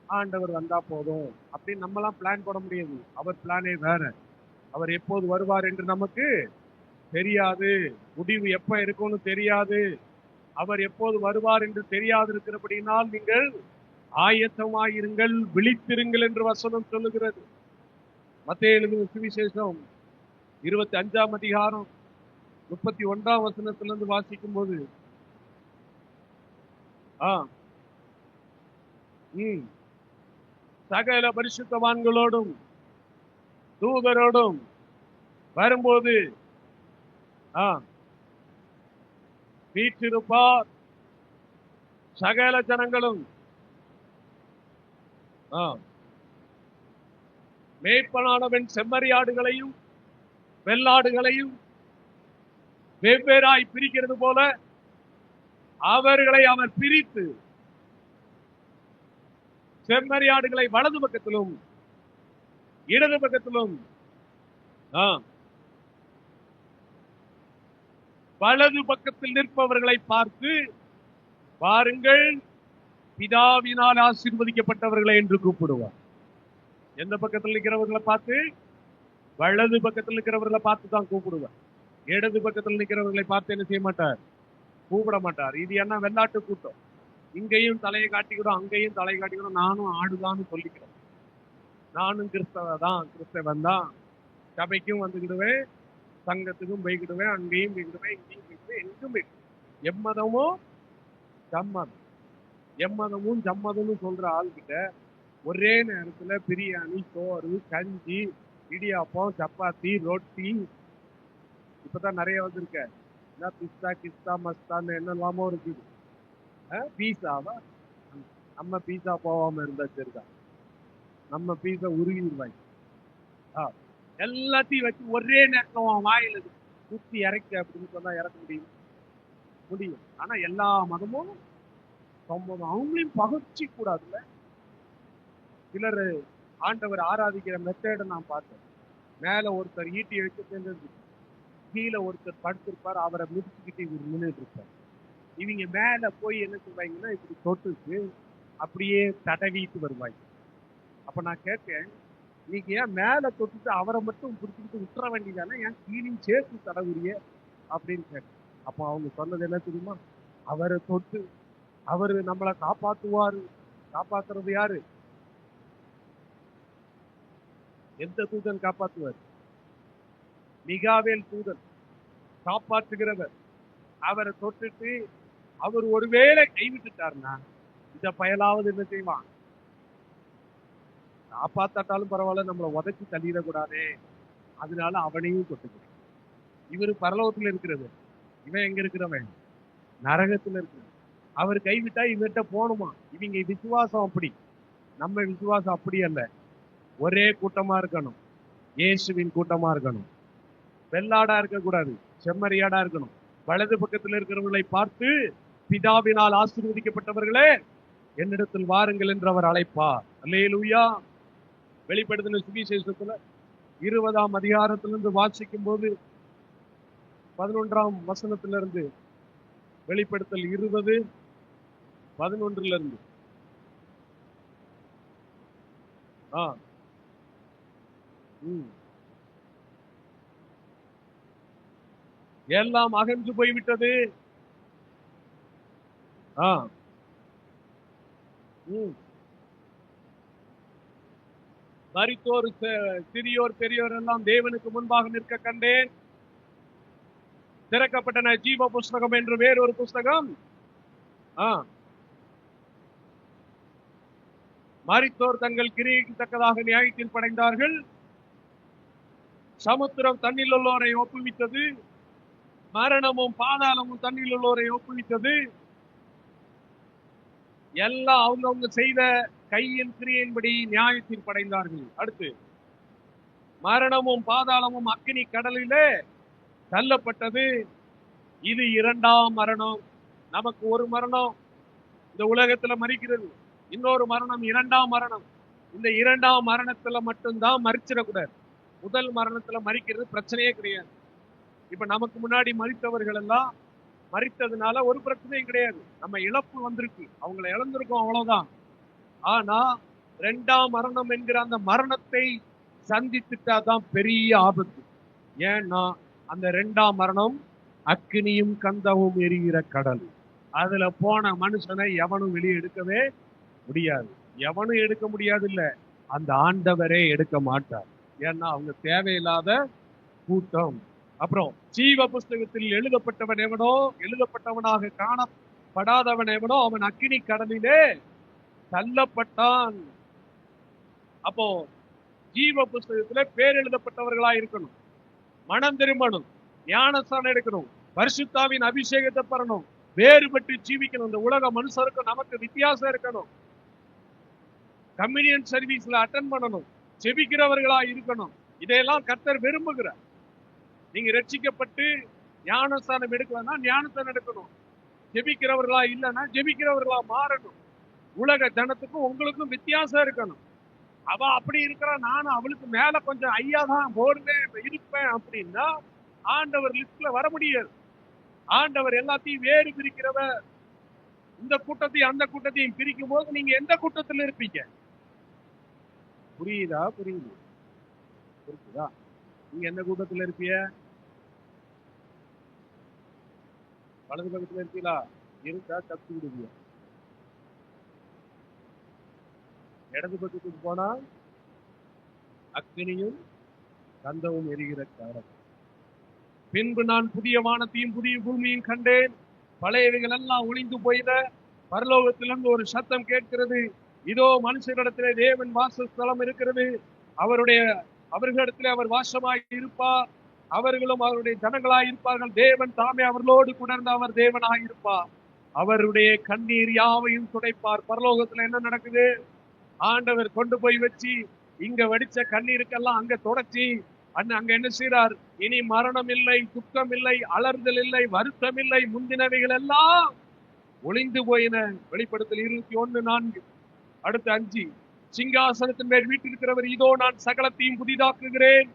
Speaker 2: ஆண்டவர் வந்தா போதும் அப்படின்னு நம்மலாம் பிளான் போட முடியாது. அவர் பிளானே வேற. அவர் எப்போது வருவார் என்று நமக்கு தெரியாது, முடிவு எப்ப இருக்கும்னு தெரியாது. அவர் எப்போது வருவார் என்று தெரியாது இருக்கிறபடினால் நீங்கள் ஆயத்தமாயிருங்கள், விழித்திருங்கள் என்று வசனம் சொல்லுகிறது. மத்தேயு எழுதின சுவிசேஷம் 25ஆம் அதிகாரம் 31ஆம் வசனத்திலிருந்து வாசிக்கும் போது சகல பரிசுத்தவான்களோடும் தூதரோடும் வரும்போது வீற்றிருப்பார், சகல ஜனங்களும் மேய்ப்பனானவன் செம்மறியாடுகளையும் வெள்ளாடுகளையும் வெவ்வேறாய் பிரிக்கிறது போல அவர்களை அவர் பிரித்து செம்மறியாடுகளை வலது பக்கத்திலும் இடது பக்கத்திலும் வலது பக்கத்தில் நிற்பவர்களை பார்த்து, பாருங்கள் பிதாவினால் ஆசீர்வதிக்கப்பட்டவர்களை என்று கூப்பிடுவார். எந்த பக்கத்தில் நிற்கிறவர்களை பார்த்து? வலது பக்கத்தில் நிற்கிறவர்களை பார்த்து தான் கூப்பிடுவார். இடது பக்கத்தில் நிற்கிறவர்களை பார்த்து என்ன செய்ய மாட்டார்? கூப்பிட மாட்டார். இது என்ன வெள்ளாட்டு கூட்டம், இங்கேயும் தலையை காட்டிக்கிறோம் அங்கேயும் தலையை காட்டிக்கிறோம், நானும் ஆடுதான்னு சொல்லிக்கிறேன், நானும் கிறிஸ்தவன் தான், சபைக்கும் வந்துக்கிடுவேன், சங்கத்துக்கும் போய்கிடுவேன், அங்கேயும் போய்கிடுவேன், இங்கேயும் போய்கிடுவேன், எங்கும் போய்கிடுவேன். எம்மதமும் ஜம்மதம், எம்மதமும் ஜம்மதம்னு சொல்ற ஆள்கிட்ட ஒரே நேரத்துல பிரியாணி, சோறு, கஞ்சி, இடியாப்பம், சப்பாத்தி, ரொட்டி, இப்பதான் நிறைய வந்திருக்க, பிஸ்தா கிஸ்தா மஸ்தான்னு என்னெல்லாமோ இருக்குது. பீஸாவா? நம்ம பீஸா போகாம இருந்தா சரிதான், நம்ம பீஸா உருகிடுவாங்க. எல்லாத்தையும் வச்சு ஒரே நேரத்துல வாயில குத்தி இறக்க அப்படின்னு சொன்னா இறக்க முடியும். ஆனா எல்லா மதமும் அவங்களையும் பகச்சி கூடாதுல்ல. சிலர் ஆண்டவர் ஆராதிக்கிற மெத்தேட நான் பார்த்தேன். மேல ஒருத்தர் ஈட்டி வச்சு கீழே ஒருத்தர் படுத்திருப்பார், அவரை மிதிச்சுக்கிட்டு இவர் நின்றுட்டு இருப்பார். இவங்க மேல போய் என்ன சொல்றாங்கன்னா இப்படி தொட்டுக்கு அப்படியே தடவிட்டு வருவாங்க. அப்ப நான் கேட்டேன், நீங்க ஏன் மேல தொட்டுட்டு அவரை மட்டும் பிடிச்சிக்கிட்டு விட்டுற வேண்டியதானே, ஏன் கீழையும் சேர்த்து தடவுறிய அப்படின்னு கேட்டேன். அப்ப அவங்க சொன்னது என்ன தெரியுமா? அவரை தொட்டு அவரு நம்மளை காப்பாத்துவாரு. காப்பாத்துறது யாரு? எந்த தூதன் காப்பாத்துவார்? மிகாவேல் தூதன் காப்பாற்றுகிறவர். அவரை தொட்டுட்டு அவர் ஒருவேளை கைவிட்டுட்டாருன்னா இந்த பயலாவது என்ன செய்வான்? காப்பாத்தாட்டாலும் பரவாயில்ல, நம்மளை உதைச்சி தள்ளிடக்கூடாதே, அதனால அவனையும் தொட்டுக்கிறேன். இவரு பரலோகத்துல இருக்கிறது, இவன் எங்க இருக்கிறவன்? நரகத்துல இருக்கிற. அவர் கைவிட்டா இவர்கிட்ட போகணுமா? இவங்க விசுவாசம் அப்படி, நம்ம விசுவாசம் அப்படி அல்ல. ஒரே கூட்டமா இருக்கணும், இயேசுவின் கூட்டமா இருக்கணும். வெள்ளாடா இருக்கக்கூடாது, செம்மறியாடா இருக்கணும். வலது பக்கத்தில் இருக்கிறவர்களை பார்த்து, பிதாவினால் ஆசீர்வதிக்கப்பட்டவர்களே என்னிடத்தில் வாருங்கள் என்று அவர் அழைப்பார். அல்லேலூயா. வெளிப்படுத்தின சுவிசேஷத்துல 20ஆம் அதிகாரத்திலிருந்து வாசிக்கும் போது 11ஆம் வசனத்திலிருந்து, வெளிப்படுத்தல் 20:11 எல்லாம் அகன்று போய்விட்டது. மரித்தோர், சிறியோர், பெரியோர் எல்லாம் தேவனுக்கு முன்பாக நிற்க கண்டேன். திறக்கப்பட்டன ஜீவ புஸ்தகம் என்று வேறொரு புஸ்தகம் மரித்தோர் தங்கள் கிரியைக்கு தக்கதாக நியாய தீர்ப்படைந்தார்கள். சமுத்திரம் தண்ணில் உள்ளோரை ஒப்புவித்தது. மரணமும் பாதாளமும் தண்ணில் உள்ளோரை ஒப்புவித்தது. எல்லாம் அவங்கவுங்க செய்த கையின் கிரியையின்படி நியாய தீர்ப்படைந்தார்கள். அடுத்து மரணமும் பாதாளமும் அக்கினி கடலிலே தள்ளப்பட்டது. இது இரண்டாம் மரணம். நமக்கு ஒரு மரணம் இந்த உலகத்துல மறிக்கிறது, இன்னொரு மரணம் இரண்டாம் மரணம். இந்த இரண்டாம் மரணத்துல மட்டும்தான் மறிச்சிடக்கூடாது. முதல் மரணத்துல மறிக்கிறது பிரச்சனையே கிடையாது. இப்ப நமக்கு முன்னாடி மறித்தவர்கள் எல்லாம் மறித்ததுனால ஒரு பிரச்சனையும் கிடையாது. நம்ம இழப்பு வந்திருக்கு, அவங்களை இழந்திருக்கோம், அவ்வளவுதான். ஆனா இரண்டாம் மரணம் என்கிற அந்த மரணத்தை சந்தித்துட்டாதான் பெரிய ஆபத்து. ஏன்னா அந்த இரண்டாம் மரணம் அக்கினியும் கந்தமும் எரிகிற கடல். அதுல போன மனுஷனை எவனும் வெளியே எடுக்கவே முடியாது. எவனும் எடுக்க முடியாது இல்ல, அந்த ஆண்டவரே எடுக்க மாட்டார். ஏன்னா அவங்க தேவையில்லாத கூட்டம். அப்புறம் ஜீவ புஸ்தகத்தில் எழுதப்பட்டவன் எவனோ, எழுதப்பட்டவனாக காணப்படாதவன் எவனோ அவன் அக்கினி கடலிலே தள்ளப்பட்டான். அப்போ ஜீவ புஸ்தகத்துல பேர் எழுதப்பட்டவர்களா இருக்கணும், மனம் திரும்பணும், ஞானஸ்தானம் எடுக்கணும், பரிசுத்தாவின் அபிஷேகத்தை பெறணும், வேறுபட்டு ஜீவிக்கணும். இந்த உலக மனுஷருக்கு நமக்கு வித்தியாசம் இருக்கணும். கம்யூனியன் சர்வீஸ்ல அட்டன் பண்ணணும், ஜெபிக்கிறவர்களா இருக்கணும். இதையெல்லாம் கர்த்தர் விரும்புகிறார். நீங்க ரட்சிக்கப்பட்டு ஞானஸ்தானம் எடுக்கலன்னா ஞானஸ்தானம் எடுக்கணும். ஜெபிக்கிறவர்களா இல்லைன்னா ஜெபிக்கிறவர்களா மாறணும். உலக ஜனத்துக்கும் உங்களுக்கும் வித்தியாசம் இருக்கணும். அவ அப்படி இருக்கிறா, நானும் அவளுக்கு மேல கொஞ்சம் ஐயா தான் போடுவேன் இருப்பேன் அப்படின்னா ஆண்டவர் லிஸ்ட்ல வர முடியாது. ஆண்டவர் எல்லாத்தையும் வேறு பிரிக்கிறவர். இந்த கூட்டத்தையும் அந்த கூட்டத்தையும் பிரிக்கும் போது நீங்க எந்த கூட்டத்தில் இருப்பீங்க? புரியுதா? புரியுதா? நீங்க எந்த கூட்டத்தில் இருப்பீங்க? வலது பக்கத்துல இருக்கீங்களா? இருக்கா தப்பு விடுவீங்க. இடது பக்கத்துக்கு போனா அக்கினியும் கந்தமும் எரிகிற கடல். பின்பு நான் புதிய வானத்தையும் புதிய பூமியையும் கண்டேன். பழையவைகள் எல்லாம் ஒளிந்து போயின. பரலோகத்திலிருந்து ஒரு சத்தம் கேட்கிறது, இதோ மனுஷரிடத்திலே தேவன் வாசஸ்தலம் இருக்கிறது. அவர்களிடத்திலே அவர் வாசமாய் இருப்பார். அவர்களும் அவருடைய ஜனங்களாய் இருப்பார்கள். தேவன் தாமே அவர்களோடு குடர்ந்து அவர் தேவனாய் இருப்பார். அவருடைய கண்ணீர் யாவையும் துடைப்பார். பரலோகத்துல என்ன நடக்குது? ஆண்டவர் கொண்டு போய் வச்சு இங்க வடிச்ச கண்ணீருக்கெல்லாம் அங்க தொடச்சி அங்க என்ன செய்றார்? இனி மரணம் இல்லை, துக்கம் இல்லை, அலறுதல் இல்லை, வருத்தம் இல்லை, முந்தினவைகள் எல்லாம் ஒளிந்து போயின. வெளிப்படுத்தல் 21:4. அடுத்து 5, சிங்காசனத்தின் மேல் வீட்டிருக்கிறவர் இதோ நான் சகலத்தையும் புதிதாக்குகிறேன்.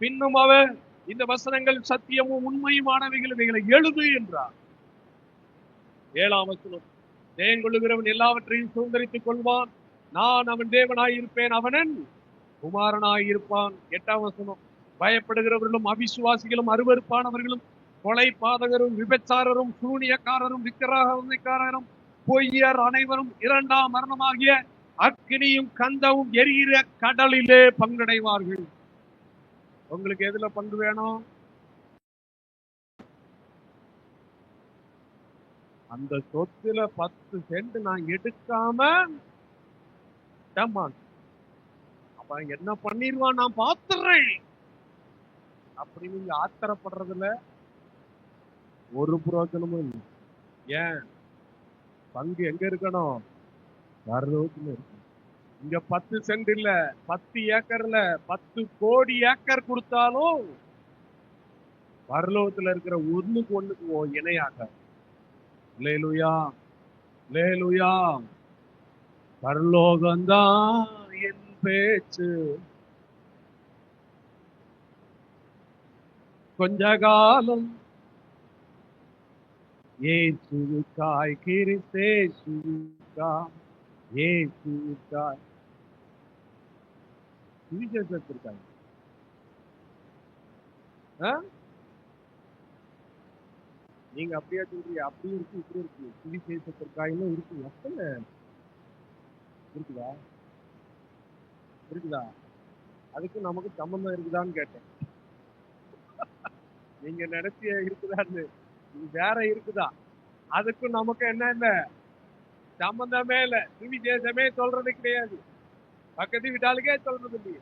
Speaker 2: பின்னும் அவர் இந்த வசனங்கள் சத்தியமும் உண்மையுமானவைகள், இவைகளை எழுது என்றார். 7ஆம் வசனம், தேங்கொள்ளுகிறவன் எல்லாவற்றையும் சுதந்திரித்துக் கொள்வான். நான் அவன் தேவனாயிருப்பேன், அவனன் குமாரனாயிருப்பான். 8ஆம் வசனம், பயப்படுகிறவர்களும் அவிசுவாசிகளும் அருவருப்பானவர்களும் கொலை பாதகரும் விபச்சாரரும் சூனியக்காரரும் விக்கிரகக்காரரும் பொய்யர் அனைவரும் இரண்டாம் மரணமாகிய அக்கினியும் கந்தமும் எரிகிற கடலிலே பங்கடைவார்கள். உங்களுக்கு எதுல பங்கு வேணும்? அந்த சொத்துல 10 சென்ட் நான் எடுக்காம அப்ப என்ன பண்ணிடுவான் நான் பாத்துறேன் அப்படி நீங்க ஆத்திரப்படுறதுல ஒரு பிரயோஜனமும் இல்லை. ஏன்? பங்கு எங்க இருக்கணும்? பரலோகத்துல இருக்கணும். இங்க 10 சென்ட் இல்ல, 10 ஏக்கர்ல 10 கோடி ஏக்கர் கொடுத்தாலும் பரலோகத்துல இருக்கிற ஒண்ணுக்கு இணையாக. அல்லேலூயா, அல்லேலூயா. பரலோகம்தான் என் பேச்சு, கொஞ்ச காலம் ஏசுவுக்காய் கிறிஸ்தேசுவுக்காய் ஏசுவுக்காய் சுவிசேஷத்திற்காய். நீங்க அப்படியே சொல்றீங்க, அப்படி இருக்கு இப்படி இருக்கு. சுவிசேஷத்திற்காயும் இருக்கு. எத்தனை இருக்குதா? அதுக்கு நமக்கு சம்பந்தம் இருக்குதான்னு கேட்டேன். நீங்க நினைச்சு இருக்குதான்னு, வேற இருக்குதா? அதுக்கும் நமக்கு என்ன இல்ல, சம்பந்தமே இல்ல. சுவிசேஷமே சொல்றது கிடையாது. பக்கத்து வீட்டாளுக்கே சொல்றது இல்லையே.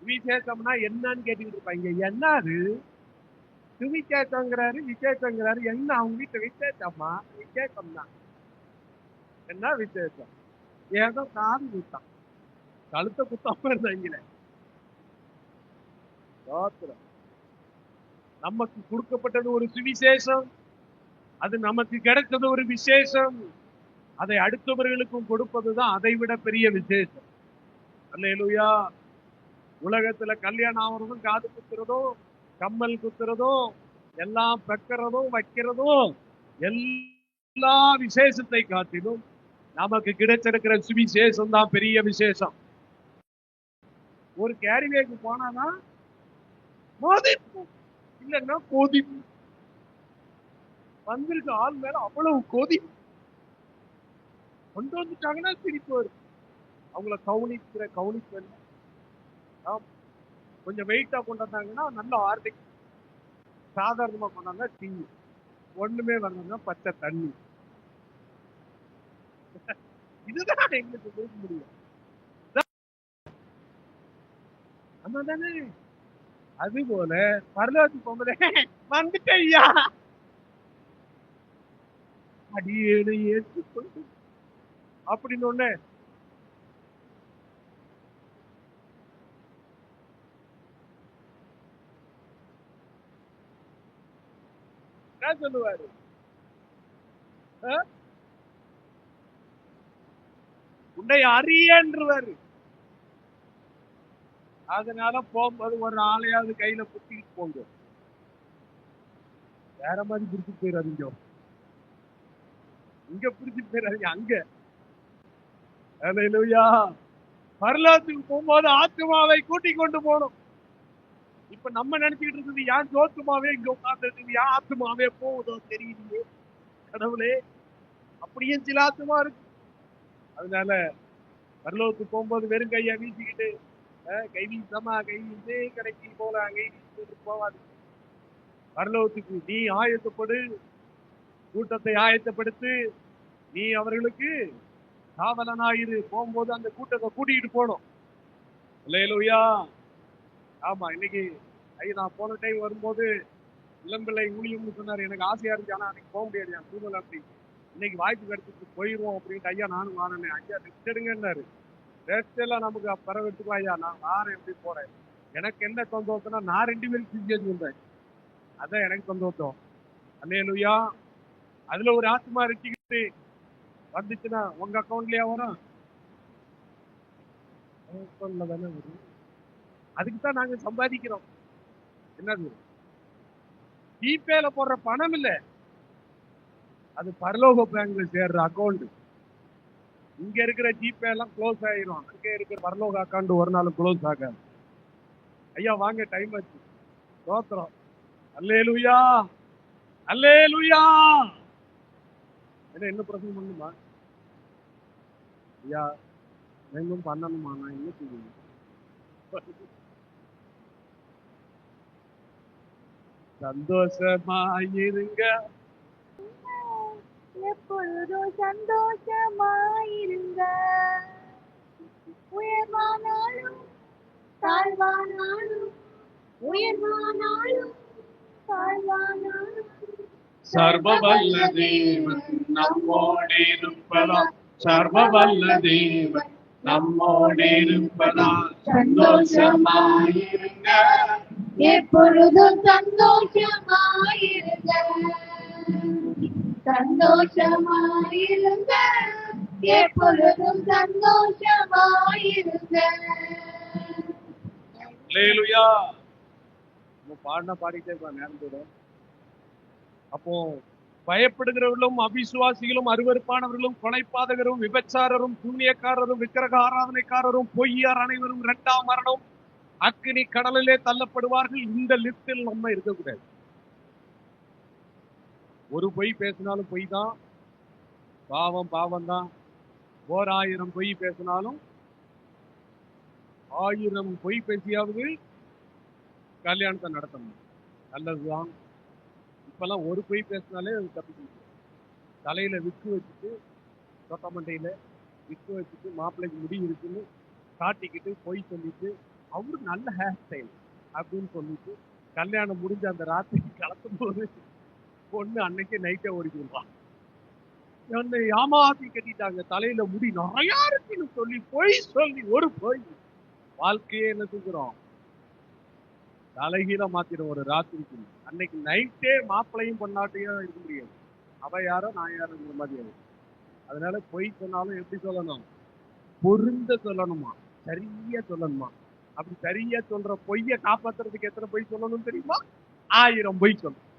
Speaker 2: சுவிசேஷம்னா என்னன்னு கேட்டுக்கிட்டு இருப்பாங்க. என்னது சுவிசேஷங்கிறாரு, விசேஷங்கிறாரு, என்ன அவங்க வீட்டுல விசேஷமா? விசேஷம் தான். என்ன விசேஷம்? ஏதோ காது குத்தான், கழுத்த குத்தாம இருந்தாங்களே. நமக்கு கொடுக்கப்பட்டது ஒரு சுவிசேஷம், அது நமக்கு கிடைத்தது ஒரு விசேஷம். அதை அடுத்தவர்களுக்கும் கொடுப்பதுதான் அதை விட பெரிய விசேஷம். அல்லேலூயா. உலகத்துல கல்யாணம் ஆகிறதும், காது குத்துறதும், கம்மல் குத்துறதும், எல்லாம் பெக்கிறதும் வைக்கிறதும், எல்லா விசேஷத்தை காட்டிலும் நமக்கு கிடைச்சிருக்கிற சுவிசேஷம் தான் பெரிய விசேஷம். ஒரு கேரிவேக்கு போனாதான் மோதிப்பு, இல்லைன்னா கொதிப்பு. வந்திருக்க ஆள் மேல அவ்வளவு கொதிப்பு. கொண்டு வந்துட்டாங்கன்னா சிரிப்பு வரும். அவங்கள கவனிப்பு கொஞ்சம் வெயிட்டா கொண்டு வந்தாங்கன்னா நல்ல ஆர்டிக், சாதாரணமா கொண்டாந்தா டீ, ஒண்ணுமே வரணும்னா பச்சை தண்ணி. இதுதான் எங்களுக்கு கொடுக்க முடியும். தானே அது போல பரலோகத்துக்கு போகும்போது வந்துட்டய்யா அடியேனை ஏற்றுக்கொண்டு அப்படின்னு ஒண்ணு என்ன சொல்லுவாரு? உன்னை அறியன்றுவாரு. அதனால போகும்போது ஒரு ஆளையாவது கையில புத்திட்டு போங்க. வேற மாதிரி பிடிச்சிட்டு போயிடாதீங்க, இங்க பிடிச்சிட்டு போயிடாதீங்க அங்க. அல்லேலூயா. பரலோகத்துக்கு போகும்போது ஆத்துமாவை கூட்டி கொண்டு போகணும். இப்ப நம்ம நினைச்சுக்கிட்டு இருக்குது யான் சோத்துமாவே இங்க உட்கார்ந்து இருக்குது, யான் ஆத்துமாவே போகுதோ தெரியலையே. கடவுளே, அப்படியே சில ஆத்துமா இருக்கு. அதனால பரலோகத்துக்கு போகும்போது வெறும் கையா வீசிக்கிட்டு கை வீசமா கை வீசே கடைக்கு போலாம், கை வீசிட்டு போவாது. பரலோகத்துக்கு நீ ஆயத்தப்படு, கூட்டத்தை ஆயத்தப்படுத்து, நீ அவர்களுக்கு காவலனாயிரு. போகும்போது அந்த கூட்டத்தை கூட்டிகிட்டு போகணும். அல்லேலூயா. ஆமா, இன்னைக்கு நான் போன டைம் வரும்போது இளம்பிள்ளை ஊழியம்னு சொன்னாரு. எனக்கு ஆசையா இருந்துச்சு, ஆனா அன்னைக்கு போக முடியாது, என் சூழ்நிலை அப்படி. இன்னைக்கு வாய்ப்பு கிடைச்சிட்டு போயிடுவோம் அப்படின்ட்டு ஐயா நானும் வாங்கினேன். ஐயா ரெஸ்ட் எடுங்கன்னாரு. ரெஸ்ட் எல்லாம் நமக்கு பரவத்துக்கும் ஐயா நான் வாரம் எப்படி போறேன். எனக்கு என்ன சந்தோஷம்னா நான் 2 பேரும் செஞ்சு வந்தேன், அதான் எனக்கு சந்தோஷம். அல்லேலூயா. அதுல ஒரு ஆத்மா வச்சுக்கிட்டு வந்துச்சுன்னா உங்க அக்கௌண்ட்லயா வரும்? அக்கௌண்ட்ல தானே வரும். அதுக்குதான் நாங்க சம்பாதிக்கிறோம். என்னது ஜிபேல போடுற பணம் இல்ல, அது பரலோக பேங்க்ல சேர்ற அக்கௌண்ட். இங்க இருக்கிற ஜிபே எல்லாம் க்ளோஸ் ஆயிரும், அங்க இருக்கிற பரலோக அக்கௌண்ட் ஒரு நாள் க்ளோஸ் ஆகாது. ஐயா வாங்க, டைம் ஆச்சு. ஸ்தோத்திரம். அல்லேலூயா, அல்லேலூயா. என்ன பிரசங்கம் பண்ணுமா ஐயா? எங்கும் பண்ணணுமா? நான் என்ன செய்யணும்? சந்தோஷமாயிருங்க,
Speaker 3: எப்பொழுதும் சந்தோஷமாயிருங்க. உயர்வானாலும் தாழ்வானாலும், உயர்வானாலும் தாழ்வானாலும்
Speaker 2: சர்வவல்ல தேவன் நம்மோடு இருப்பதால், சர்வவல்ல தேவன் நம்மோடு இருப்பதால் சந்தோஷமாயிருங்க,
Speaker 3: எப்பொழுதும் சந்தோஷமாயிருங்க. சந்தோஷமாயிருங்க, எப்பொழுதும் சந்தோஷமாயிருங்க.
Speaker 2: அல்லேலூயா. பாடினா பாடிட்டே இருப்பா நேரம் கூட. அப்போ பயப்படுகிறவர்களும் அவிசுவாசிகளும் அருவருப்பானவர்களும் கொலைப்பாதகரும் விபச்சாரரும் புண்ணியக்காரரும் விக்கிரக ஆராதனைக்காரரும் பொய்யார் அனைவரும் 2ஆம் மரணம் அக்கினி கடலிலே தள்ளப்படுவார்கள். இந்த லிஸ்டில் நம்ம இருக்கக்கூடாது. ஒரு பொய் பேசினாலும் பொய் தான், பாவம் பாவம் தான். 1000 பொய் பேசினாலும் 1000 பொய் பேசியாவது கல்யாணத்தை நடத்தணும், நல்லதுதான். இப்பெல்லாம் ஒரு பொய் பேசினாலே தப்பிச்சு, தலையில விக்கு வச்சுட்டு சொட்ட மண்டையில விட்டு வச்சுட்டு மாப்பிள்ளைக்கு முடி இருக்குன்னு காட்டிக்கிட்டு பொய் சொல்லிட்டு அவரு நல்ல ஹேர் ஸ்டைல் அப்படின்னு சொல்லிட்டு கல்யாணம் முடிஞ்ச அந்த ராத்திரிக்கு கலக்கும் போது பொண்ணு அன்னைக்கு நைட்டே ஓடிக்கிடுவான். என்னை ஏமாத்தி கட்டிட்டாங்க, தலையில முடி நிறையா இருக்குன்னு சொல்லி பொய் சொல்லி ஒரு பொய் வாழ்க்கையே என்ன செஞ்சிடும், தலைகீழ மாத்திடும் ஒரு ராத்திரிக்கு. அன்னைக்கு நைட்டே மாப்பிள்ளையும் பொண்ணாட்டையும் இருக்க முடியாது, அவ யாரோ நான் யாரோங்கிற மாதிரி ஆயிடும். அதனால பொய் சொன்னாலும் எப்படி சொல்லணும், பொருந்த சொல்லணுமா, சரியா சொல்லணுமா. அப்படி சரியா சொல்ற பொய்ய காப்பாத்துறதுக்கு எத்தனை பொய் சொல்லணும் தெரியுமா? 1000 பொய் சொல்லணும்.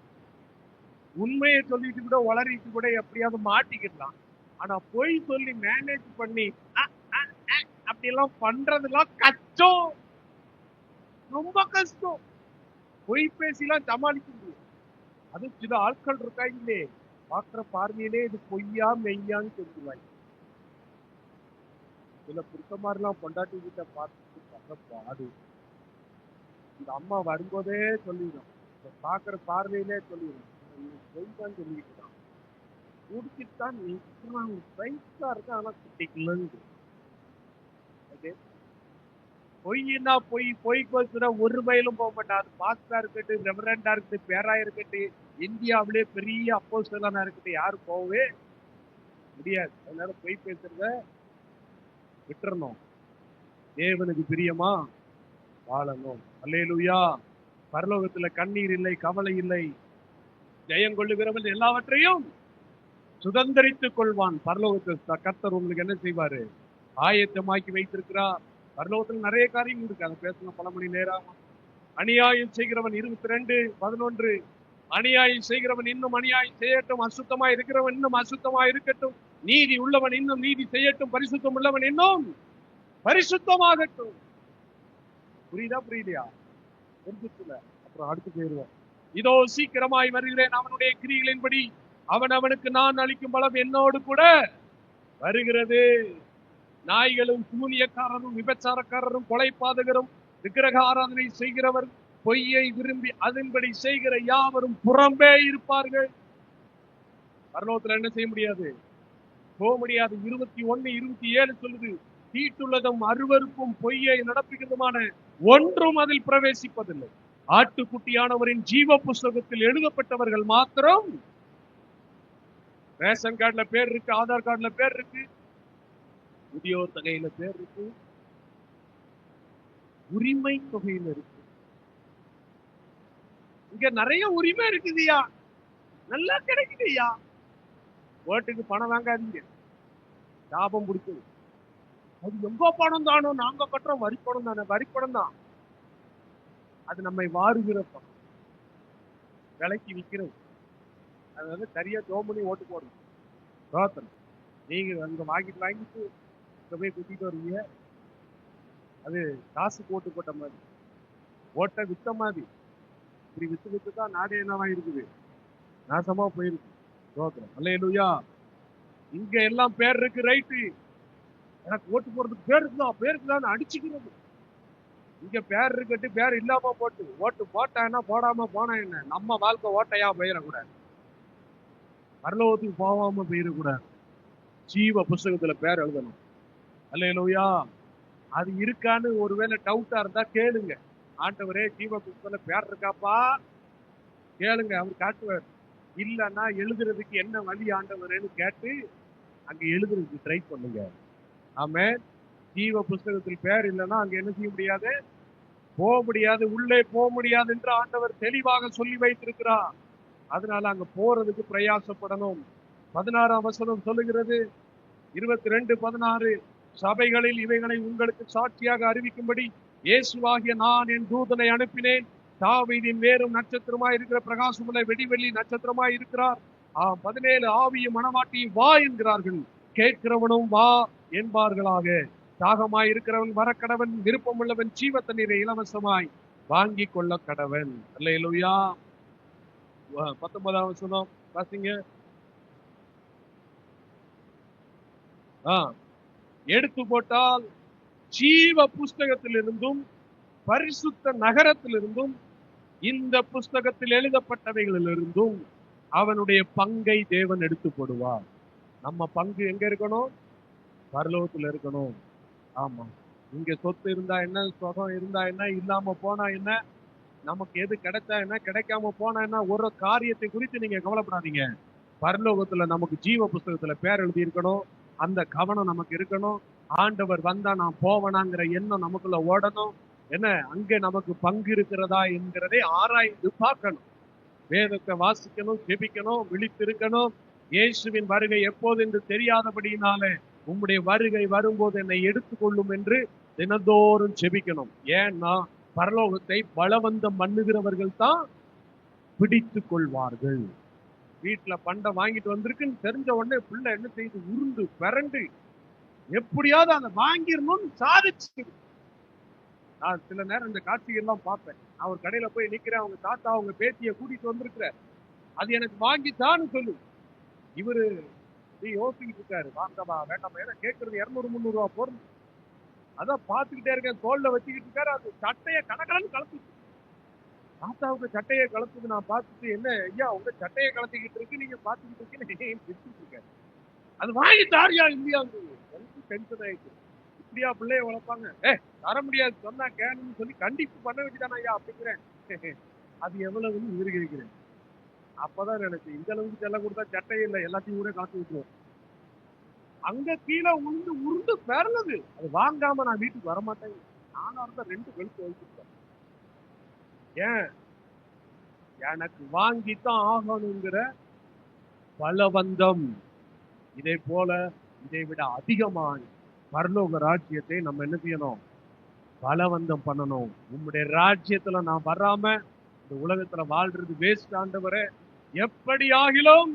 Speaker 2: உண்மையை சொல்லிட்டு கூட உளறிட்டு கூட எப்படியாவது மாட்டிக்கிடலாம். ஆனா பொய் சொல்லி மேனேஜ் பண்ணி அப்படி எல்லாம் பண்றதுலாம் கஷ்டம், ரொம்ப கஷ்டம். பொய் பேசிலாம் சமாளிக்க முடியும். அது சில ஆட்கள் இருக்காங்களே, பாக்குற பார்வையிலே இது பொய்யா மெய்யான்னு சொல்லுவாங்க. சில புருஷமாரெல்லாம் பொண்டாட்டி கிட்ட பார்த்துட்டு பண்ற பாடு, இந்த அம்மா வரும்போதே சொல்லிடும், பாக்குற பார்வையிலே சொல்லிடும், பொய்தான் சொல்லிட்டு தான் குடிச்சுட்டான் நீ பிரைஸா இருக்க, ஆனா குட்டிக்கலன்னு. பொய்னா பொய், பொய் கோச்சுனா ஒரு மைலும் போக மாட்டான். அது பாஸ்டா இருக்கட்டும், ரெவரண்டா இருக்கட்டும், பேரா இருக்கட்டும், இந்தியாவிலே பெரிய அப்போஸ்தலனா இருக்கட்டும், யாரும் போகவே முடியாது. அதனால பொய் பேசுறத விட்டுறணும். தேவனுக்கு பிரியமா வாழணும். அல்லேலூயா. பரலோகத்துல கண்ணீர் இல்லை, கவலை இல்லை. ஜெயம் கொள்ளுகிறவன் எல்லாவற்றையும் சுதந்திரித்துக் கொள்வான். பரலோகத்தில் கர்த்தர் உங்களுக்கு என்ன செய்வாரு, ஆயத்தமாக்கி வைத்திருக்கிறார். பரலோகத்தில் நிறைய காரியம் இருக்கு, அதை பேசணும் பல மணி நேரம். அநியாயம் செய்கிறவன் 22:11, அநியாயம் செய்கிறவன் இன்னும் அநியாயம் செய்யட்டும், அசுத்தமா இருக்கிறவன் இன்னும் அசுத்தமா இருக்கட்டும், நீதி உள்ளவன் இன்னும் நீதி செய்யட்டும், பரிசுத்தம் உள்ளவன் இன்னும் பரிசுத்தமாகட்டும். புரியுதா புரியலையா? புரிஞ்சுல. அப்புறம் அடுத்து போயிருவோம். இதோ சீக்கிரமாய் வருகிறேன், அவனுடைய கிரியைகளின்படி அவனுக்கு நான் அளிக்கும் பலம் என்னோடு கூட வருகிறது. நாய்களும் சூனியக்காரரும் விபச்சாரக்காரரும் கொலைபாதகரும் விக்கிரக ஆராதனை செய்கிறவர் பொய்யை விரும்பி அதன்படி செய்கிற யாவரும் புறம்பே இருப்பார்கள். பரலோகத்துல என்ன செய்ய முடியாது, போக முடியாது. 21:27 சொல்லுது, தீட்டுள்ளதும் அருவருப்பும் பொய்யை நடப்புகிறதுமான ஒன்றும் அதில் பிரவேசிப்பதில்லை. ஆட்டுக்குட்டியானவரின் ஜீவ புஸ்தகத்தில் எழுதப்பட்டவர்கள் மாத்திரம். ரேஷன் கார்டுல பேர் இருக்கு, ஆதார் கார்டுல பேர் இருக்கு, முதியோர் தொகையில பேர் இருக்கு, உரிமை தொகையில இருக்கு. இங்க நிறைய உரிமை இருக்குதுயா, நல்லா கிடைக்குதுயா. ஓட்டுக்கு பணம் வாங்காதீங்க, லாபம் பிடிக்குது. அது எங்க பணம் தானோ, நாங்க கட்டுறோம் வரி பணம் தானே, வரி பணம் தான். அது நம்மை வாருகிற பணம், விலைக்கு விற்கிறது. அது வந்து சரியா ஜோம் பண்ணி ஓட்டு போடணும். ரோத்தனம் நீங்க அங்க வாங்கிட்டு போய் குத்திட்டு வருவீங்க, அது காசு போட்டு போட்ட மாதிரி, ஓட்ட வித்த மாதிரி. இப்படி வித்து தான் நாடே என்னவா இருக்குது, நாசமா போயிருக்கு. ரோத்தனம். அல்லேலூயா. இங்க எல்லாம் பேர் இருக்கு, ரைட்டு. எனக்கு ஓட்டு போறதுக்கு பேருக்குதான் அடிச்சுக்கிறது. இங்க பேர் இருக்கட்டு, பேர் இல்லாம போட்டு ஓட்டு போட்டா என்ன, போடாம போனா என்ன, நம்ம வாழ்க்கை ஓட்டையா போயிடக்கூடாது, பரலோகத்துக்கு போகாம போயிடக்கூடாது. ஜீவ புஸ்தகத்துல பேர் எழுதணும். அல்லேலூயா. அது இருக்கான்னு ஒருவேளை டவுட்டா இருந்தா கேளுங்க, ஆண்டவரே ஜீவ புஸ்தகத்துல பேர் இருக்காப்பா கேளுங்க, அவர் காட்டுவார். இல்லைன்னா எழுதுறதுக்கு என்ன வழி ஆண்டவரேன்னு கேட்டு அங்க எழுதுறதுக்கு ட்ரை பண்ணுங்க. ஆமென். ஜீவ புஸ்தகத்தில் பேர் இல்லைன்னா அங்க என்ன செய்ய முடியாது, போக முடியாது, உள்ளே போக முடியாது என்று ஆண்டவர் தெளிவாக சொல்லி வைத்திருக்கிறார். அதனால அங்க போறதுக்கு பிரயாசப்படணும். 16ஆம் வசனம் சொல்லுகிறது, 22:16, சபைகளில் இவைகளை உங்களுக்கு சாட்சியாக அறிவிக்கும்படி இயேசுவாகிய நான் என் தூதனை அனுப்பினேன். தாவீதின் வேறும் நட்சத்திரமாய் இருக்கிற பிரகாசமுள்ள வெடிவெள்ளி நட்சத்திரமாய் இருக்கிறார். 17 ஆவியும் மனவாட்டியும் வா என்கிறார்கள், கேட்கிறவனும் வா என்பார்களாக. தாகமாய் இருக்கிறவன் வரக்கடவன், விருப்பம் உள்ளவன் ஜீவ தண்ணீரை இலவசமாய் வாங்கி கொள்ள கடவன். அல்லேலூயா. 19ஆம் வசனம் வாசிங்க. எடுத்து போட்டால் ஜீவ புஸ்தகத்திலிருந்தும் பரிசுத்த நகரத்திலிருந்தும் இந்த புஸ்தகத்தில் பரலோகத்துல இருக்கணும். ஆமா. இங்க சொத்து இருந்தா என்ன, சுகம் இருந்தா என்ன, இல்லாம போனா என்ன, நமக்கு எது கிடைச்சா என்ன, கிடைக்காம போனா என்ன, ஒரு காரியத்தை குறித்து நீங்க கவலைப்படாதீங்க. பரலோகத்துல நமக்கு ஜீவ புஸ்தகத்துல பேர் எழுதி இருக்கணும். அந்த கவனம் நமக்கு இருக்கணும். ஆண்டவர் வந்தா நான் போவனாங்கிற எண்ணம் நமக்குள்ள ஓடணும். என்ன, அங்க நமக்கு பங்கு இருக்கிறதா என்கிறதை ஆராய்ந்து பார்க்கணும். வேதத்தை வாசிக்கணும், ஜெபிக்கணும், விழித்திருக்கணும். இயேசுவின் வருகை எப்போது என்று தெரியாதபடியினாலே உம்முடைய வருகை வரும்போது என்னை எடுத்துக்கொள்ளும் என்று தினந்தோறும் ஜெபிக்கணும். ஏன்னா பரலோகத்தை பலவந்தம் பண்ணுகிறவர்கள் தான் பிடித்துக் கொள்வார்கள். வீட்டுல பண்டம் வாங்கிட்டு வந்திருக்குன்னு தெரிஞ்ச உடனே பிள்ளை என்ன செய்து, உருண்டு பிறண்டு எப்படியாவது அதை வாங்கிடணும்னு சாதிச்சு. நான் சில நேரம் இந்த காட்சிகள்லாம் பார்ப்பேன். நான் ஒரு கடையில போய் நிக்கிறேன், அவங்க தாத்தா அவங்க பேத்தியை கூட்டிட்டு வந்திருக்கிறார், அது எனக்கு வாங்கித்தான்னு சொல்லு. இவரு யோசிக்கிட்டு இருக்காரு, வாங்கவா வேண்டாமா, ஏன்னா கேட்கறது 200-300 ரூபா பொருள். அதான் பார்த்துக்கிட்டே இருக்கேன், தோல்ல வச்சுக்கிட்டு இருக்காரு. அது சட்டையை கடற்கடன்னு கலத்து, தாத்தாவுக்கு சட்டையை கலத்துக்கு நான் பார்த்துட்டு, என்ன ஐயா உங்க சட்டையை கலத்திக்கிட்டு இருக்கு, நீங்க பார்த்துக்கிட்டு இருக்கீங்கன்னு இருக்காரு. அது வாங்கி தாரியா இல்லையா, டென்ஷன் ஆயிடுச்சு. இப்படியா பிள்ளைய வளர்ப்பாங்க, தர முடியாது சொன்னா கேளுன்னு சொல்லி கண்டிப்பு பண்ண வேண்டியதான ஐயா அப்படிங்கிறேன். அது எவ்வளவுன்னு விருகிறேன். அப்பதான் எனக்கு இந்த அளவுக்கு செல்ல கொடுத்தா சட்டை இல்லை, எல்லாத்தையும் கூட காத்து விட்டுருவோம். அங்க கீழே உளுந்து உருண்டு பிறந்தது. அது வாங்காம நான் வீட்டுக்கு வரமாட்டேன். நானா இருந்தா 2 கழுத்து வச்சுட்டேன். ஏன், எனக்கு வாங்கித்தான் ஆகணுங்கிற பலவந்தம். இதே போல இதை விட அதிகமான பரலோக ராஜ்யத்தை நம்ம என்ன செய்யணும், பலவந்தம் பண்ணணும். உம்முடைய ராஜ்யத்துல நான் வராம இந்த உலகத்துல வாழ்றது வேஸ்ட் ஆண்டவரே, எப்படி ஆகிலும்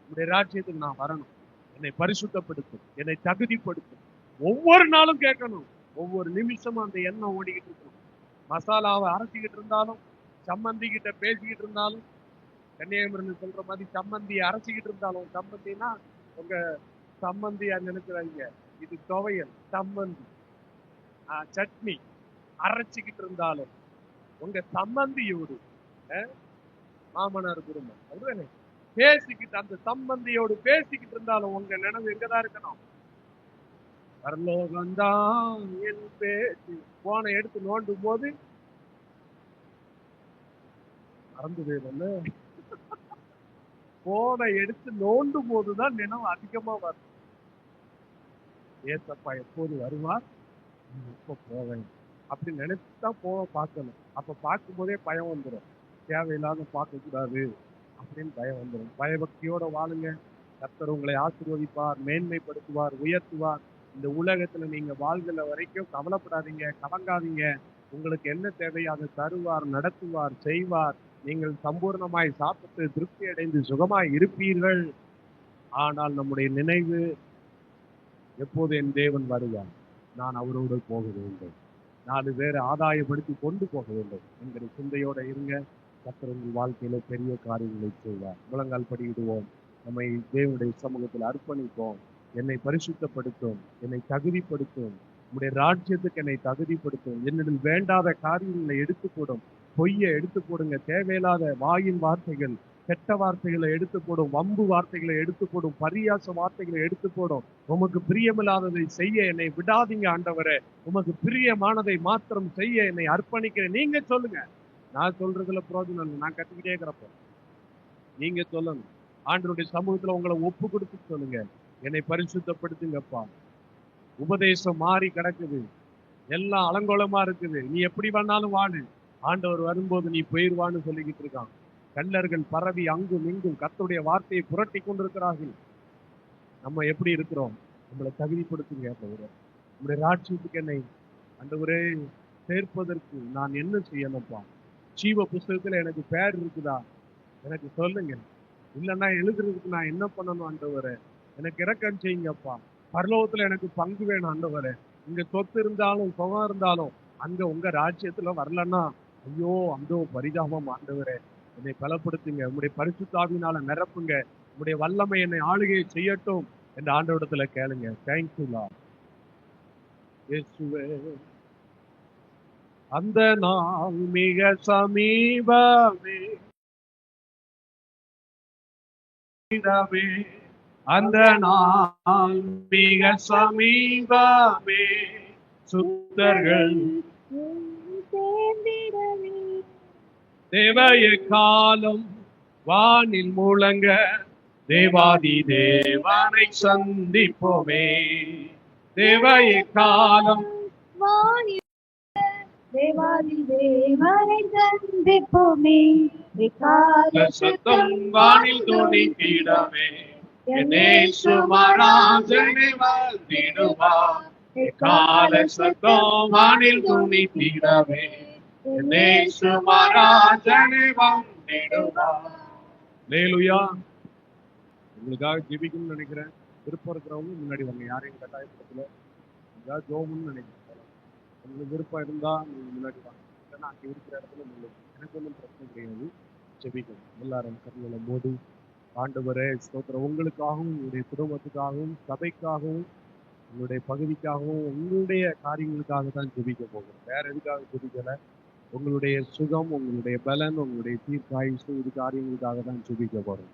Speaker 2: உம்முடைய ராஜ்யத்துக்கு நான் வரணும். என்னை பரிசுத்தப்படுத்தும், என்னை தகுதிப்படுத்தும். ஒவ்வொரு நாளும் கேட்கணும், ஒவ்வொரு நிமிஷமும் அந்த எண்ணம் ஓடிக்கிட்டு இருக்கணும். மசாலாவை அரைச்சிக்கிட்டு இருந்தாலும், சம்மந்தி கிட்ட பேசிக்கிட்டு இருந்தாலும், கன்னியாகுமரி சொல்ற மாதிரி சம்மந்தியை அரைச்சிக்கிட்டு இருந்தாலும், சம்மந்தினா உங்க சம்மந்தியா நினைக்கிறாங்க, இது துவையல் சம்மந்தி, சட்னி அரைச்சிக்கிட்டு இருந்தாலும் உங்க சம்மந்தியோடு மாமனார் குடும்பம் அப்படிதானே பேசிக்கிட்டு, அந்த சம்பந்தியோடு பேசிக்கிட்டு இருந்தாலும் உங்க நினைவு எங்கதான் இருக்கணும், பரலோகம்தான் என் பேச்சு. போனை எடுத்து நோண்டும் போது மறந்து போயிடும். போனை எடுத்து நோண்டும் போதுதான் நினைவு அதிகமா வரும். ஏசப்பா எப்போது வருவார், எப்ப போவேன் அப்படி நினைச்சுதான் போக பார்க்கணும். அப்ப பார்க்கும் போதே பயம் வந்துடும், தேவையில்லாத பார்க்க கூடாது அப்படின்னு பயம் வந்துடும். பயபக்தியோட வாழுங்க. கர்த்தர் உங்களை ஆசீர்வதிப்பார், மேன்மைப்படுத்துவார், உயர்த்துவார். இந்த உலகத்துல நீங்க வாழ்கிற வரைக்கும் கவலைப்படாதீங்க, கலங்காதீங்க. உங்களுக்கு என்ன தேவையோ அதை தருவார், நடத்துவார், செய்வார். நீங்கள் சம்பூர்ணமாய் சாப்பிட்டு திருப்தி அடைந்து சுகமாய் இருப்பீர்கள். ஆனால் நம்முடைய நினைவு எப்போது என் தேவன் வருவார், நான் அவரோடு போக வேண்டும், 4 பேரை ஆதாயப்படுத்தி கொண்டு போக வேண்டும் என்கிற சிந்தையோட இருங்க. கர்த்தர் உங்கள் வாழ்க்கையில பெரிய காரியங்களை செய்வார். முழங்கால் படியிடுவோம், நம்மை தேவனுடைய சமூகத்தில் அர்ப்பணிப்போம். என்னை பரிசுத்தப்படுத்தும், என்னை தகுதிப்படுத்தும், உங்களுடைய ராஜ்யத்துக்கு என்னை தகுதிப்படுத்தும். என்னிடம் வேண்டாத காரியங்களை எடுத்து போடும், பொய்யை எடுத்து போடுங்க, தேவையில்லாத வாயின் வார்த்தைகள், கெட்ட வார்த்தைகளை எடுத்து போடும், வம்பு வார்த்தைகளை எடுத்து போடும், பரியாச வார்த்தைகளை எடுத்து போடும். உமக்கு பிரியமில்லாததை செய்ய என்னை விடாதீங்க ஆண்டவரே, உமக்கு பிரியமானதை மாத்திரம் செய்ய என்னை அர்ப்பணிக்கிறேன். நீங்க சொல்லுங்க, நான் சொல்றதுல பிரோஜனம் இல்லை, நான் கத்துக்கிட்டே இருக்கிறப்போ நீங்க சொல்லணும். ஆண்டவருடைய சமூகத்துல உங்களை ஒப்பு கொடுத்து சொல்லுங்க, என்னை பரிசுத்தப்படுத்துங்கப்பா. உபதேசம் மாறி கிடக்குது, எல்லாம் அலங்கோலமா இருக்குது, நீ எப்படி வேணாலும் வாழு, ஆண்டவர் வரும்போது நீ போயிடுவான்னு சொல்லிக்கிட்டு இருக்கான். கல்லர்கள் பரவி அங்கும் இங்கும் கர்த்தருடைய வார்த்தையை புரட்டி கொண்டிருக்கிறார்கள். நம்ம எப்படி இருக்கிறோம், நம்மளை தகுதிப்படுத்துங்க ஆண்டவரே. நம்முடைய ராஜ்யத்துக்கு என்னை ஆண்டவரே சேர்ப்பதற்கு நான் என்ன செய்யணும்ப்பா? ஜீவ புஸ்தகத்துல எனக்கு பேர் இருக்குதா, எனக்கு சொல்லுங்க. இல்லைன்னா எழுதுறதுக்கு நான் என்ன பண்ணணும் ஆண்டவரே? எனக்கு இரக்கம் செய்யுங்கப்பா. பரலோகத்துல எனக்கு பங்கு வேணும் ஆண்டவரே. இங்க சொத்து இருந்தாலும் சுகம் இருந்தாலும் அங்க உங்க ராஜ்யத்துல வரலன்னா ஐயோ அந்த பரிதாபம் ஆண்டவரே. என்னை பலப்படுத்துங்க, உங்களுடைய பரிசுத்த ஆவியினால நிரப்புங்க, உங்களுடைய வல்லமை என்னை ஆளுகை செய்யட்டும் என்று ஆண்டவரிடத்துல கேளுங்க. Thank you Lord. இயேசுவே, அந்த நாள் மிக சமீபமே, அந்த நாள் மிக சமீபமே. சுத்தர்கள்
Speaker 3: சேர்ந்திடவே
Speaker 2: தேவய காலம் வானில் முழங்க தேவாதி தேவனை சந்திப்போமே. தேவய காலம்
Speaker 3: வாணி தேவாதி தேவனை சந்திப்போமே.
Speaker 2: கால சத்தம் வானில் துணித்திடவே என்னேசு மகாராஜனை வந்திடுவார். கால சத்தம் வானில் துணித்திடவே என்னேசு மகாராஜனை வந்திடுவார். அல்லேலூயா. உங்களுக்காக ஜெபிக்கணும்னு நினைக்கிறேன். விருப்பம் இருக்கிறவங்க முன்னாடி வாங்க. யாரையும் கட்டாயப்படுத்தல. ஏதாவது ஜோமுன்னு நினைக்கிறேன். உங்களுக்கு விருப்பம் இருந்தா நீங்க முன்னாடி வாங்க. இல்லைன்னா அங்கே இருக்கிற இடத்துல உங்களுக்கு எனக்கு ஒன்றும் பிரச்சனை கிடையாது. ஜெபிக்கணும். எல்லாரும் கண்களை மூடி ஆண்டவரே ஸ்தோத்திரம். உங்களுக்காகவும் உங்களுடைய குடும்பத்துக்காகவும் சபைக்காகவும் உங்களுடைய பகுதிக்காகவும் உங்களுடைய காரியங்களுக்காக தான் ஜெபிக்க போகிறோம். வேற எதுக்காக ஜெபிக்கல. உங்களுடைய சுகம், உங்களுடைய பலன், உங்களுடைய தீர்க்காயுசு இது காரியங்களுக்காக தான் ஜெபிக்க போறோம்.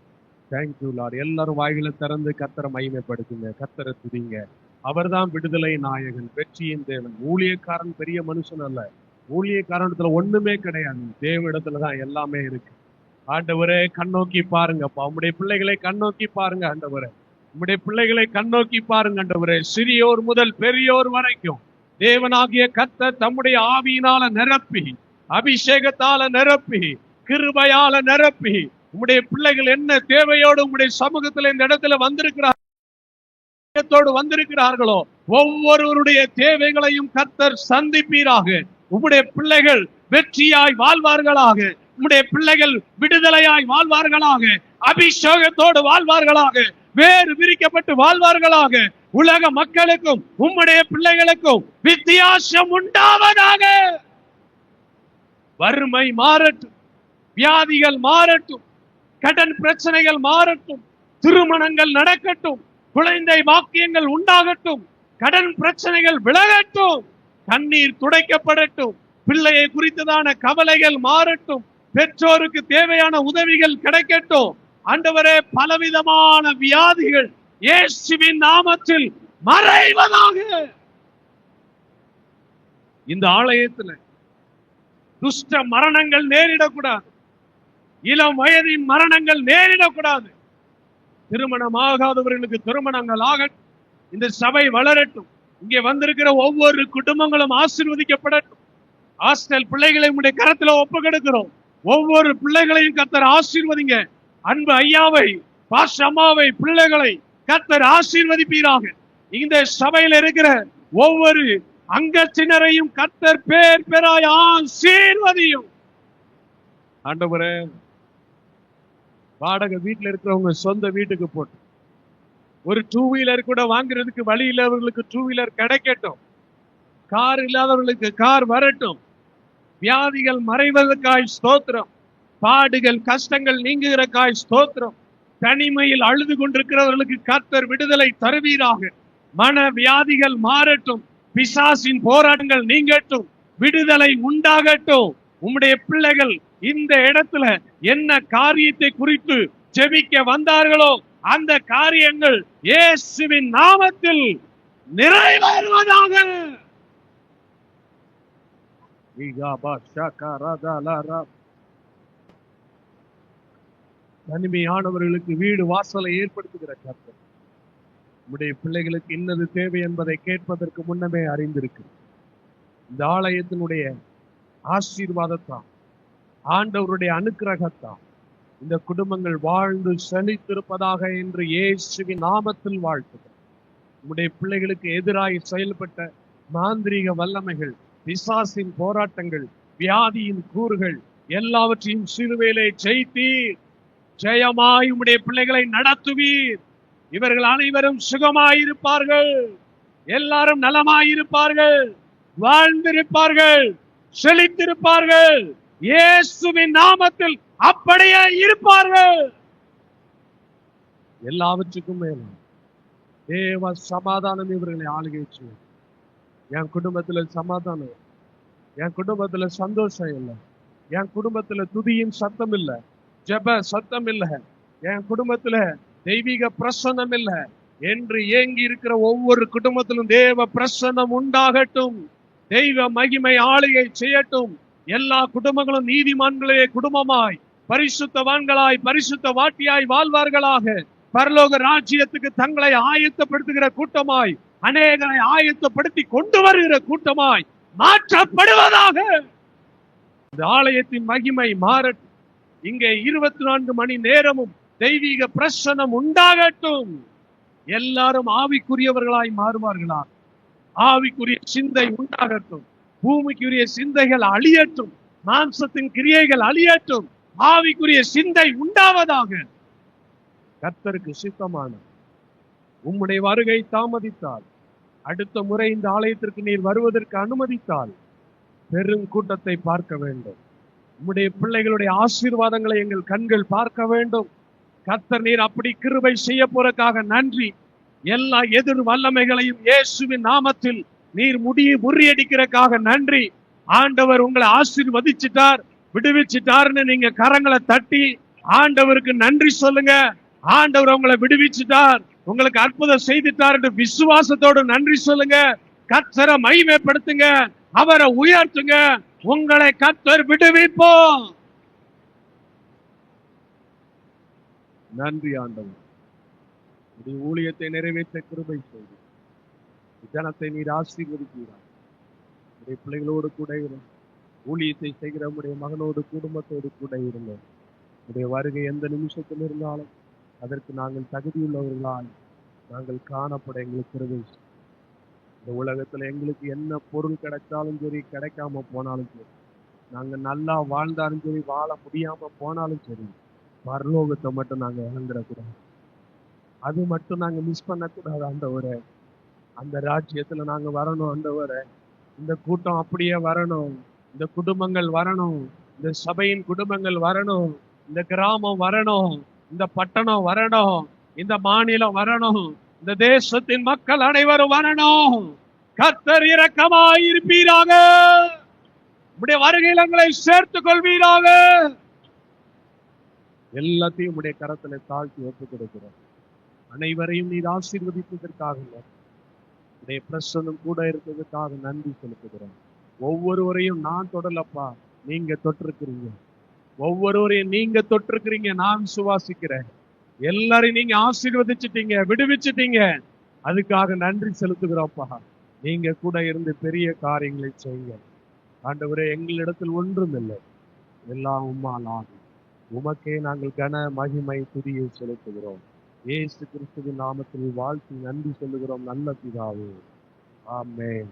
Speaker 2: Thank you Lord. எல்லாரும் வாய்களை திறந்து கர்த்தரை மகிமைப்படுத்துங்க. கர்த்தரை துதிங்க. அவர்தான் விடுதலை நாயகன், வெற்றியின் தேவன். ஊழியக்காரன் பெரிய மனுஷன் அல்ல. ஊழியக்காரனத்துல ஒண்ணுமே கிடையாது. தேவனிடத்துலதான் எல்லாமே இருக்கு. ஆண்டவரே கண்ணோக்கி பாருங்கப்பா. உம்முடைய பிள்ளைகளை கண்ணோக்கி பாருங்க ஆண்டவரே. உம்முடைய பிள்ளைகளை கண்ணோக்கி பாருங்க ஆண்டவரே. சிறியோர் முதல் பெரியோர் வரைக்கும் தேவனாகிய கர்த்தர் தம்முடைய ஆவியினால நிரப்பி, அபிஷேகத்தால நிரப்பி, கிருபையால நிரப்பி, உம்முடைய பிள்ளைகள் என்ன தேவையோடு உம்முடைய சமூகத்துல இந்த இடத்துல வந்திருக்கிறார்களோ ஒவ்வொருவருடைய தேவைகளையும் கர்த்தர் சந்திப்பீராக. உம்முடைய பிள்ளைகள் வெற்றியாய் வாழ்வார்களாக. உம்முடைய பிள்ளைகள் விடுதலையாய் வாழ்வார்களாக. அபிஷேகத்தோடு வாழ்வார்களாக. வேறு விரிக்கப்பட்டு வாழ்வார்களாக. உலக மக்களுக்கும் உம்முடைய பிள்ளைகளுக்கும் வித்தியாசம் உண்டாவதாக. வறுமை மாறட்டும், வியாதிகள் மாறட்டும், கடன் பிரச்சனைகள் மாறட்டும், திருமணங்கள் நடக்கட்டும், குழந்தை வாக்கியங்கள் உண்டாகட்டும், கடன் பிரச்சனைகள் விலகட்டும், கண்ணீர் துடைக்கப்படட்டும், பிள்ளையை குறித்ததான கவலைகள் மாறட்டும், பெற்றோருக்கு தேவையான உதவிகள் கிடைக்கட்டும். ஆண்டவரே பலவிதமான வியாதிகள் இயேசுவின் நாமத்தில் மறைவதாக. இந்த ஆலயத்துல துஷ்ட மரணங்கள் நேரிடக்கூடாது. இளம் வயதின் மரணங்கள் நேரிடக்கூடாது. திருமணம் ஆகாதவர்களுக்கு திருமணங்கள் ஆகட்டும். இந்த சபை வளரட்டும். இங்கே வந்திருக்கிற ஒவ்வொரு குடும்பங்களும் ஆசீர்வதிக்கப்படட்டும். ஹாஸ்டல் பிள்ளைகளை உடைய கரத்துல ஒப்புக்கொடுக்கிறோம். ஒவ்வொரு பிள்ளைகளையும் கர்த்தர் ஆசீர்வதிங்க. அன்பு ஐயாவை, பாஸ் அம்மாவை, பிள்ளைகளை கர்த்தர் ஆசீர்வதிப்பீராக. இந்த சபையில் இருக்கிற ஒவ்வொரு அங்கத்தினரையும் கர்த்தர் பேர் பேராய் ஆசீர்வதியும். ஆண்டவரே வாடகை வீட்டுல இருக்கிறவங்க சொந்த வீட்டுக்கு போட்டு ஒரு 2 வீலர் கூட வாங்குறதுக்கு வழி இல்லாதவர்களுக்கு 2 வீலர் கிடைக்கட்டும். கார் இல்லாதவர்களுக்கு கார் வரட்டும். வியாதிகள் மறைவதற்காய் ஸ்தோத்திரம். பாடுகள் கஷ்டங்கள் நீங்குகிறக்காய் ஸ்தோத்திரம். தனிமையில் அழுது கொண்டிருக்கிறவர்களுக்கு கர்த்தர் விடுதலை தருவீராக. மன வியாதிகள் மாறட்டும். பிசாசின் போராட்டங்கள் நீங்கட்டும். விடுதலை உண்டாகட்டும். உம்முடைய பிள்ளைகள் இந்த இடத்துல என்ன காரியத்தை குறித்து ஜெபிக்க வந்தார்களோ அந்த காரியங்கள் இயேசுவின் நாமத்தில் நிறைவேறுவதாக. தனிமையானவர்களுக்கு வீடு வாசலை ஏற்படுத்துகிற கர்த்தர் உம்முடைய பிள்ளைகளுக்கு இன்னது தேவை என்பதை கேட்பதற்கு முன்னமே அறிந்திருக்கு. இந்த ஆலயத்தினுடைய ஆசீர்வாதத்தால், ஆண்டவருடைய அனுக்கிரகத்தால் இந்த குடும்பங்கள் வாழ்ந்து செழித்திருப்பதாக என்று இயேசுவின் நாமத்தில் வாழ்த்துகிறேன். உம்முடைய பிள்ளைகளுக்கு எதிராக செயல்பட்ட மாந்திரீக வல்லமைகள், பிசாசின் போராட்டங்கள், வியாதியின் கூறுகள் எல்லாவற்றையும் சிலுவையிலே ஜெயித்தீர். ஜெயமாய் உம்முடைய பிள்ளைகளை நடத்துவீர். இவர்கள் அனைவரும் சுகமாயிருப்பார்கள். எல்லாரும் நலமாயிருப்பார்கள். வாழ்ந்திருப்பார்கள். செழித்திருப்பார்கள். இயேசுவின் நாமத்தில் அப்படியே இருப்பார்கள். எல்லாவற்றுக்கும் மேல தேவ சமாதானம் இவர்களை ஆளுகை செய்யும். என் குடும்பத்துல சமாதானம், என் குடும்பத்துல சந்தோஷம் இல்லை, என் குடும்பத்துல துதியின் சத்தம் இல்லை, ஜெப சத்தம் இல்லை, என் குடும்பத்துல தெய்வீக பிரசன்னம் இல்ல என்று ஏங்கி இருக்கிற ஒவ்வொரு குடும்பத்திலும் தேவ பிரசன்னம் உண்டாகட்டும். தெய்வ மகிமை ஆளுகை செய்யட்டும். எல்லா குடும்பங்களும் நீதிமான்களே குடும்பமாய், பரிசுத்தவான்களாய், பரிசுத்த வாட்டியாய் வாழ்வார்களாக. பரலோக ராஜ்யத்துக்கு தங்களை ஆயத்தப்படுத்துகிற கூட்டமாய், அநேகரை ஆயத்தப்படுத்தி கொண்டு வருகிற கூட்டமாய் மாற்றப்படுவதாக. இந்த ஆலயத்தின் மகிமை மாறட்டும். இங்கே 24 மணி நேரமும் தெய்வீக பிரசன்னம் உண்டாகட்டும். எல்லாரும் ஆவிக்குரியவர்களாய் மாறுவார்களா? ஆவிக்குரிய சிந்தை உண்டாகட்டும். பூமிக்குரிய சிந்தைகள் அழியட்டும். மாம்சத்தின் கிரியைகள் அழியட்டும். ஆவிக்குரிய சிந்தை உண்டாவதாக. கர்த்தருக்கு சித்தமான உம்முடைய வருகை தாமதித்தால், அடுத்த முறை இந்த ஆலயத்திற்கு நீர் வருவதற்கு அனுமதித்தால் பெருங்கூட்டத்தை பார்க்க வேண்டும். உம்முடைய பிள்ளைகளுடைய ஆசீர்வாதங்களை எங்கள் கண்கள் பார்க்க வேண்டும். கர்த்தர் நீர் அப்படி கிருபை செய்ய போறதுக்காக நன்றி. எல்லா எதிர் வல்லமைகளையும் இயேசுவின் நாமத்தில் நீர் முறியடிக்கிறதுக்காக நன்றி. ஆண்டவர் உங்களை ஆசீர்வதிச்சிட்டார், விடுவிச்சிட்டார்னு நீங்க கரங்களை தட்டி ஆண்டவருக்கு நன்றி சொல்லுங்க. ஆண்டவர் உங்களை விடுவிச்சிட்டார், உங்களுக்கு அற்புதம் செய்துட்டார் என்று விசுவாசத்தோடு நன்றி சொல்லுங்க. கர்த்தரை மகிமைப்படுத்துங்க, அவரை உயர்த்துங்க. உங்களை கர்த்தர் விடுவிப்போம். நன்றி ஆண்டவர். உடைய ஊழியத்தை நிறைவேற்ற கிருபை செய்து ஜனத்தை நீர் ஆசீர்வதிக்கிறார். உடைய பிள்ளைகளோடு கூட இருங்க. ஊழியத்தை செய்கிற உடைய மகனோடு குடும்பத்தோடு கூட இருங்க. உடைய வருகை எந்த நிமிஷத்தில் இருந்தாலும் அதற்கு நாங்கள் தகுதியுள்ளவர்களால் நாங்கள் காணப்பட எங்களுக்கு கிருபை. இந்த உலகத்துல எங்களுக்கு என்ன பொருள் கிடைச்சாலும் சரி, கிடைக்காம போனாலும் சரி, நாங்க நல்லா வாழ்ந்தாலும் சரி, வாழ முடியாம போனாலும் சரி, பரலோகத்தை மட்டும் நாங்க இழந்துடக்கூடாது. அது மட்டும் நாங்க மிஸ் பண்ணக்கூடாது ஆண்டவரே. அந்த ராஜ்யத்துல நாங்க வரணும் ஆண்டவரே. இந்த கூட்டம் அப்படியே வரணும். இந்த குடும்பங்கள் வரணும். இந்த சபையின் குடும்பங்கள் வரணும். இந்த கிராமம் வரணும். இந்த பட்டணம் வரணும். இந்த மாநிலம் வரணும். இந்த தேசத்தின் மக்கள் அனைவரும் வரணும். கர்த்தர் இரக்கமாய் இருப்பீராக. உடைய வருகையில் எங்களை சேர்த்துக் கொள்வீராக. எல்லாத்தையும் உடைய கரத்துல தாழ்த்தி ஒப்புக் கொடுக்கிறோம். அனைவரையும் நீர் ஆசீர்வதிப்பதற்காக, உடைய பிரசன்னம் கூட இருக்கிறதுக்காக நன்றி செலுத்துகிறோம். ஒவ்வொருவரையும் நான் தொடலப்பா, நீங்க தொட்டிருக்கிறீங்க. ஒவ்வொருவரையும் நீங்க தொட்டிருக்கிறீங்க, நான் விசுவாசிக்கிறேன். எல்லாரையும் நீங்க ஆசீர்வதிச்சிட்டீங்க, விடுவிச்சிட்டீங்க. அதுக்காக நன்றி செலுத்துகிறோம்ப்பா. நீங்க கூட இருந்து பெரிய காரியங்களை செய்யுங்க ஆண்டவரே. எங்களிடத்தில் ஒன்றும் இல்லை, எல்லாம் உம்மால் ஆகும். உமக்கே நாங்கள் கன மகிமை துதியை செலுத்துகிறோம். இயேசு கிறிஸ்துவின் நாமத்தில் வாழ்த்தி நன்றி சொல்லுகிறோம் நல்ல பிதாவே, ஆமென்.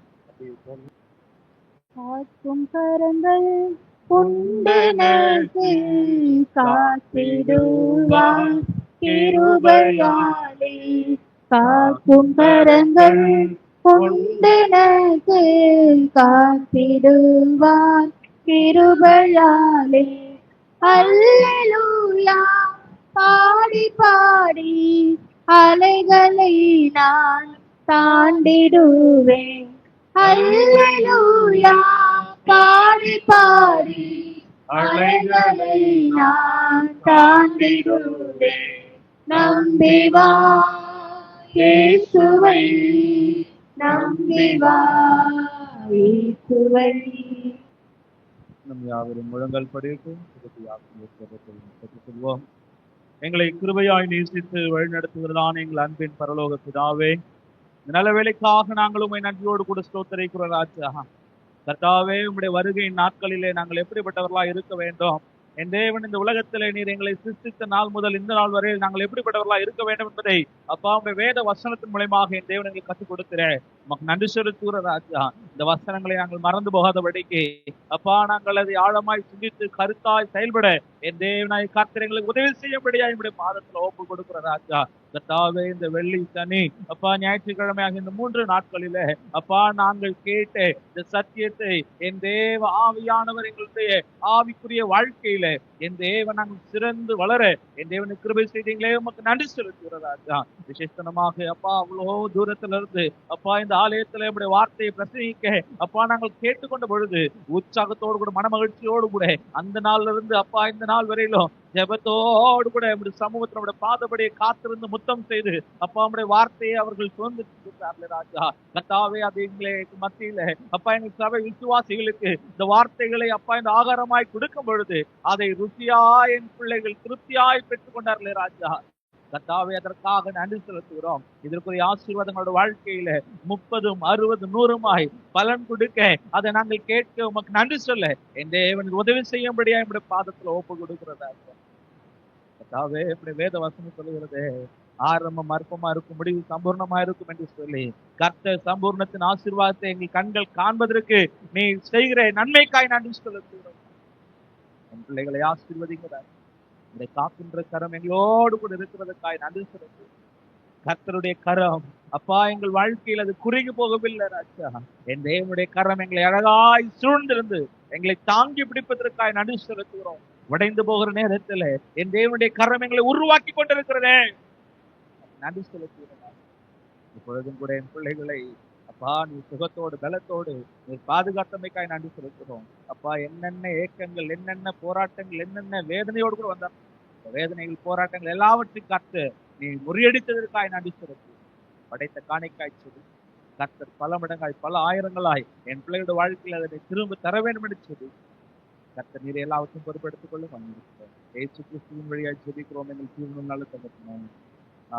Speaker 3: காக்கும் கரங்கள் உண்டெனக்கு காத்திடுவார் கிருபையாலே. காக்கும் கரங்கள் உண்டெனக்கு காத்திடுவார் கிருபையாலே. அல்லேலூயா பாடி பாடி அலைகளை நான் தாண்டிடுவேன். அல்லேலூயா பாடி பாடி அலைகளை நான் தாண்டிடுவேன். நம்பி வா இயேசுவை, நம்பி வா இயேசுவை.
Speaker 1: நம் யாவரும் முழங்கல் படிக்கும் சொல்வோம். எங்களை கிருபையாய் நேசித்து வழிநடத்துகிறதான எங்கள் அன்பின் பரலோக பிதாவே, இந்த நல்ல வேலைக்காக நாங்கள் உண்மை நன்றியோடு கூட ஸ்தோத்திரிக்கிற ராஜா. கர்த்தாவே, உம்முடைய வருகை நாட்களிலே நாங்கள் எப்படிப்பட்டவர்களா இருக்க வேண்டும்? என் தேவன், இந்த உலகத்திலே நீர் எங்களை சிருஷ்டித்த நாள் முதல் இந்த நாள் வரையில் நாங்கள் எப்படிப்பட்டவர்களா இருக்க வேண்டும் என்பதை அப்பா உடைய வேத வசனத்தின் மூலமாக என் தேவன் எங்களுக்கு கற்றுக் கொடுக்கிறேன். நமக்கு நன்றி செலுத்துகிற ராஜா. இந்த வசனங்களை நாங்கள் மறந்து போகாதபடிக்கு அப்பா நாங்கள் அதை ஆழமாய் சிந்தித்து கருத்தாய் செயல்பட என் தேவனாய் கர்த்தர் எங்களுக்கு உதவி செய்யும்படியா என்னுடைய பாதத்துல ஒப்பு கொடுக்கிற ராஜா. கர்த்தாவே, இந்த வெள்ளி சனி அப்பா ஞாயிற்றுக்கிழமையாக இந்த 3 நாட்களிலே அப்பா நாங்கள் கேட்ட இந்த சத்தியத்தை என் தேவ ஆவியானவர் எங்களுடைய ஆவிக்குரிய வாழ்க்கையில என் தேவன் நாங்கள் சிறந்து வளர என் தேவனை கிருபை செய்தீங்களே, உமக்கு நன்றி செலுத்துகிறதா. விசேஷமாக அப்பா அவ்வளோ தூரத்துல இருந்து அப்பா இந்த ஆலயத்துல நம்முடைய வார்த்தையை பிரசங்கிக்க அப்பா நாங்கள் கேட்டுக்கொண்ட பொழுது உற்சாகத்தோடு கூட மன மகிழ்ச்சியோடு கூட அந்த நாள்ல இருந்து அப்பா இந்த நாள் வரையிலும் ஜெபத்தோடு கூட நம்முடைய சமூகத்தில் நம்முடைய பாதபடியை காத்திருந்து முத்தம் செய்து அப்பா நம்முடைய வார்த்தையை அவர்கள் சுதந்திரித்தார்கள் ராஜா. கர்த்தாவே, அது எங்களுக்கு மத்தியில அப்பா எங்கள் சபை விசுவாசிகளுக்கு இந்த வார்த்தைகளை அப்பா இந்த ஆகாரமாய் கொடுக்கும் பொழுது அதை ருசியாய் என் பிள்ளைகள் திருப்தியாய் பெற்றுக் கொண்டார்களே ராஜா. கர்த்தாவே, அதற்காக நன்றி செலுத்துகிறோம். இதற்குரிய ஆசீர்வாதங்களோட வாழ்க்கையில 30, 60, 100 பலன் கொடுக்க அதை நாங்கள் கேட்க உமக்கு நன்றி சொல்ல என் தேவனுக்கு உதவி செய்யும்படியா என்னுடைய பாதத்துல ஒப்பு கொடுக்கிறதா. கர்த்தாவே, இப்படி வேத வசனம் சொல்லுகிறது, ஆரம்பம் அற்பமா இருக்கும், முடிவு சம்பூர்ணமா இருக்கும் என்று சொல்லி கர்த்தர் சம்பூர்ணத்தின் ஆசீர்வாதத்தை எங்கள் கண்கள் காண்பதற்கு நீ செய்கிற நன்மைக்காய் நன்றி செலுத்துகிறோம். என் பிள்ளைகளை ஆசீர்வதிக்கிறார். இந்த காக்கின்ற கரம் எங்களோடு கூட இருக்கிறதுக்காய் நன்றி செலுத்து. கர்த்தருடைய கரம் அப்பா எங்கள் வாழ்க்கையில் அது குறுகி போகவில்லை ராஜா. என் தேவனுடைய கரம் எங்களை அழகாய் சூழ்ந்திருந்து எங்களை தாங்கி பிடிப்பதற்காய் நன்றி செலுத்துகிறோம். உடைந்து போகிற நேரத்துல என் தேவனுடைய கரம் எங்களை உருவாக்கி கொண்டிருக்கிறதே, நன்றி செலுத்துகிறேன். இப்பொழுதும் கூட என் பிள்ளைகளை அப்பா நீ சுகத்தோடு பலத்தோடு நீ பாதுகாத்தமைக்காய் நன்றி செலுத்துகிறோம். அப்பா, என்னென்ன ஏக்கங்கள், என்னென்ன போராட்டங்கள், என்னென்ன வேதனையோடு கூட வந்தார், வேதனைகள் போராட்டங்கள் எல்லாவற்றையும் கர்த்து நீ முறியடித்ததற்காய் நன்றி செலுத்து. படைத்த காணிக்காய் சொல்லி கர்த்தர் பல மடங்காய் பல ஆயிரங்களாய் என் பிள்ளையோட வாழ்க்கையில் அதனை திரும்ப தர வேண்டும் என்று சொல்லி கர்த்தர் நீர் எல்லாவற்றையும் பொறுப்பெடுத்துக் கொள்ள வந்திருக்கிறோம். இயேசு கிறிஸ்துவின் வழியாய் ஜெபிக்கிறோம் எங்கள் ஜீவனும் நல்ல தகப்பனே.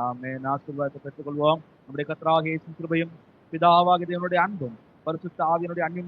Speaker 1: ஆமென். ஆசீர்வாதத்தை பெற்றுக்கொள்வோம். நம்முடைய கர்த்தராகிய இயேசு கிருபையும் பிதாவாகிய தேவனுடைய அன்பும் பரிசுத்த ஆவியினுடைய அன்பின்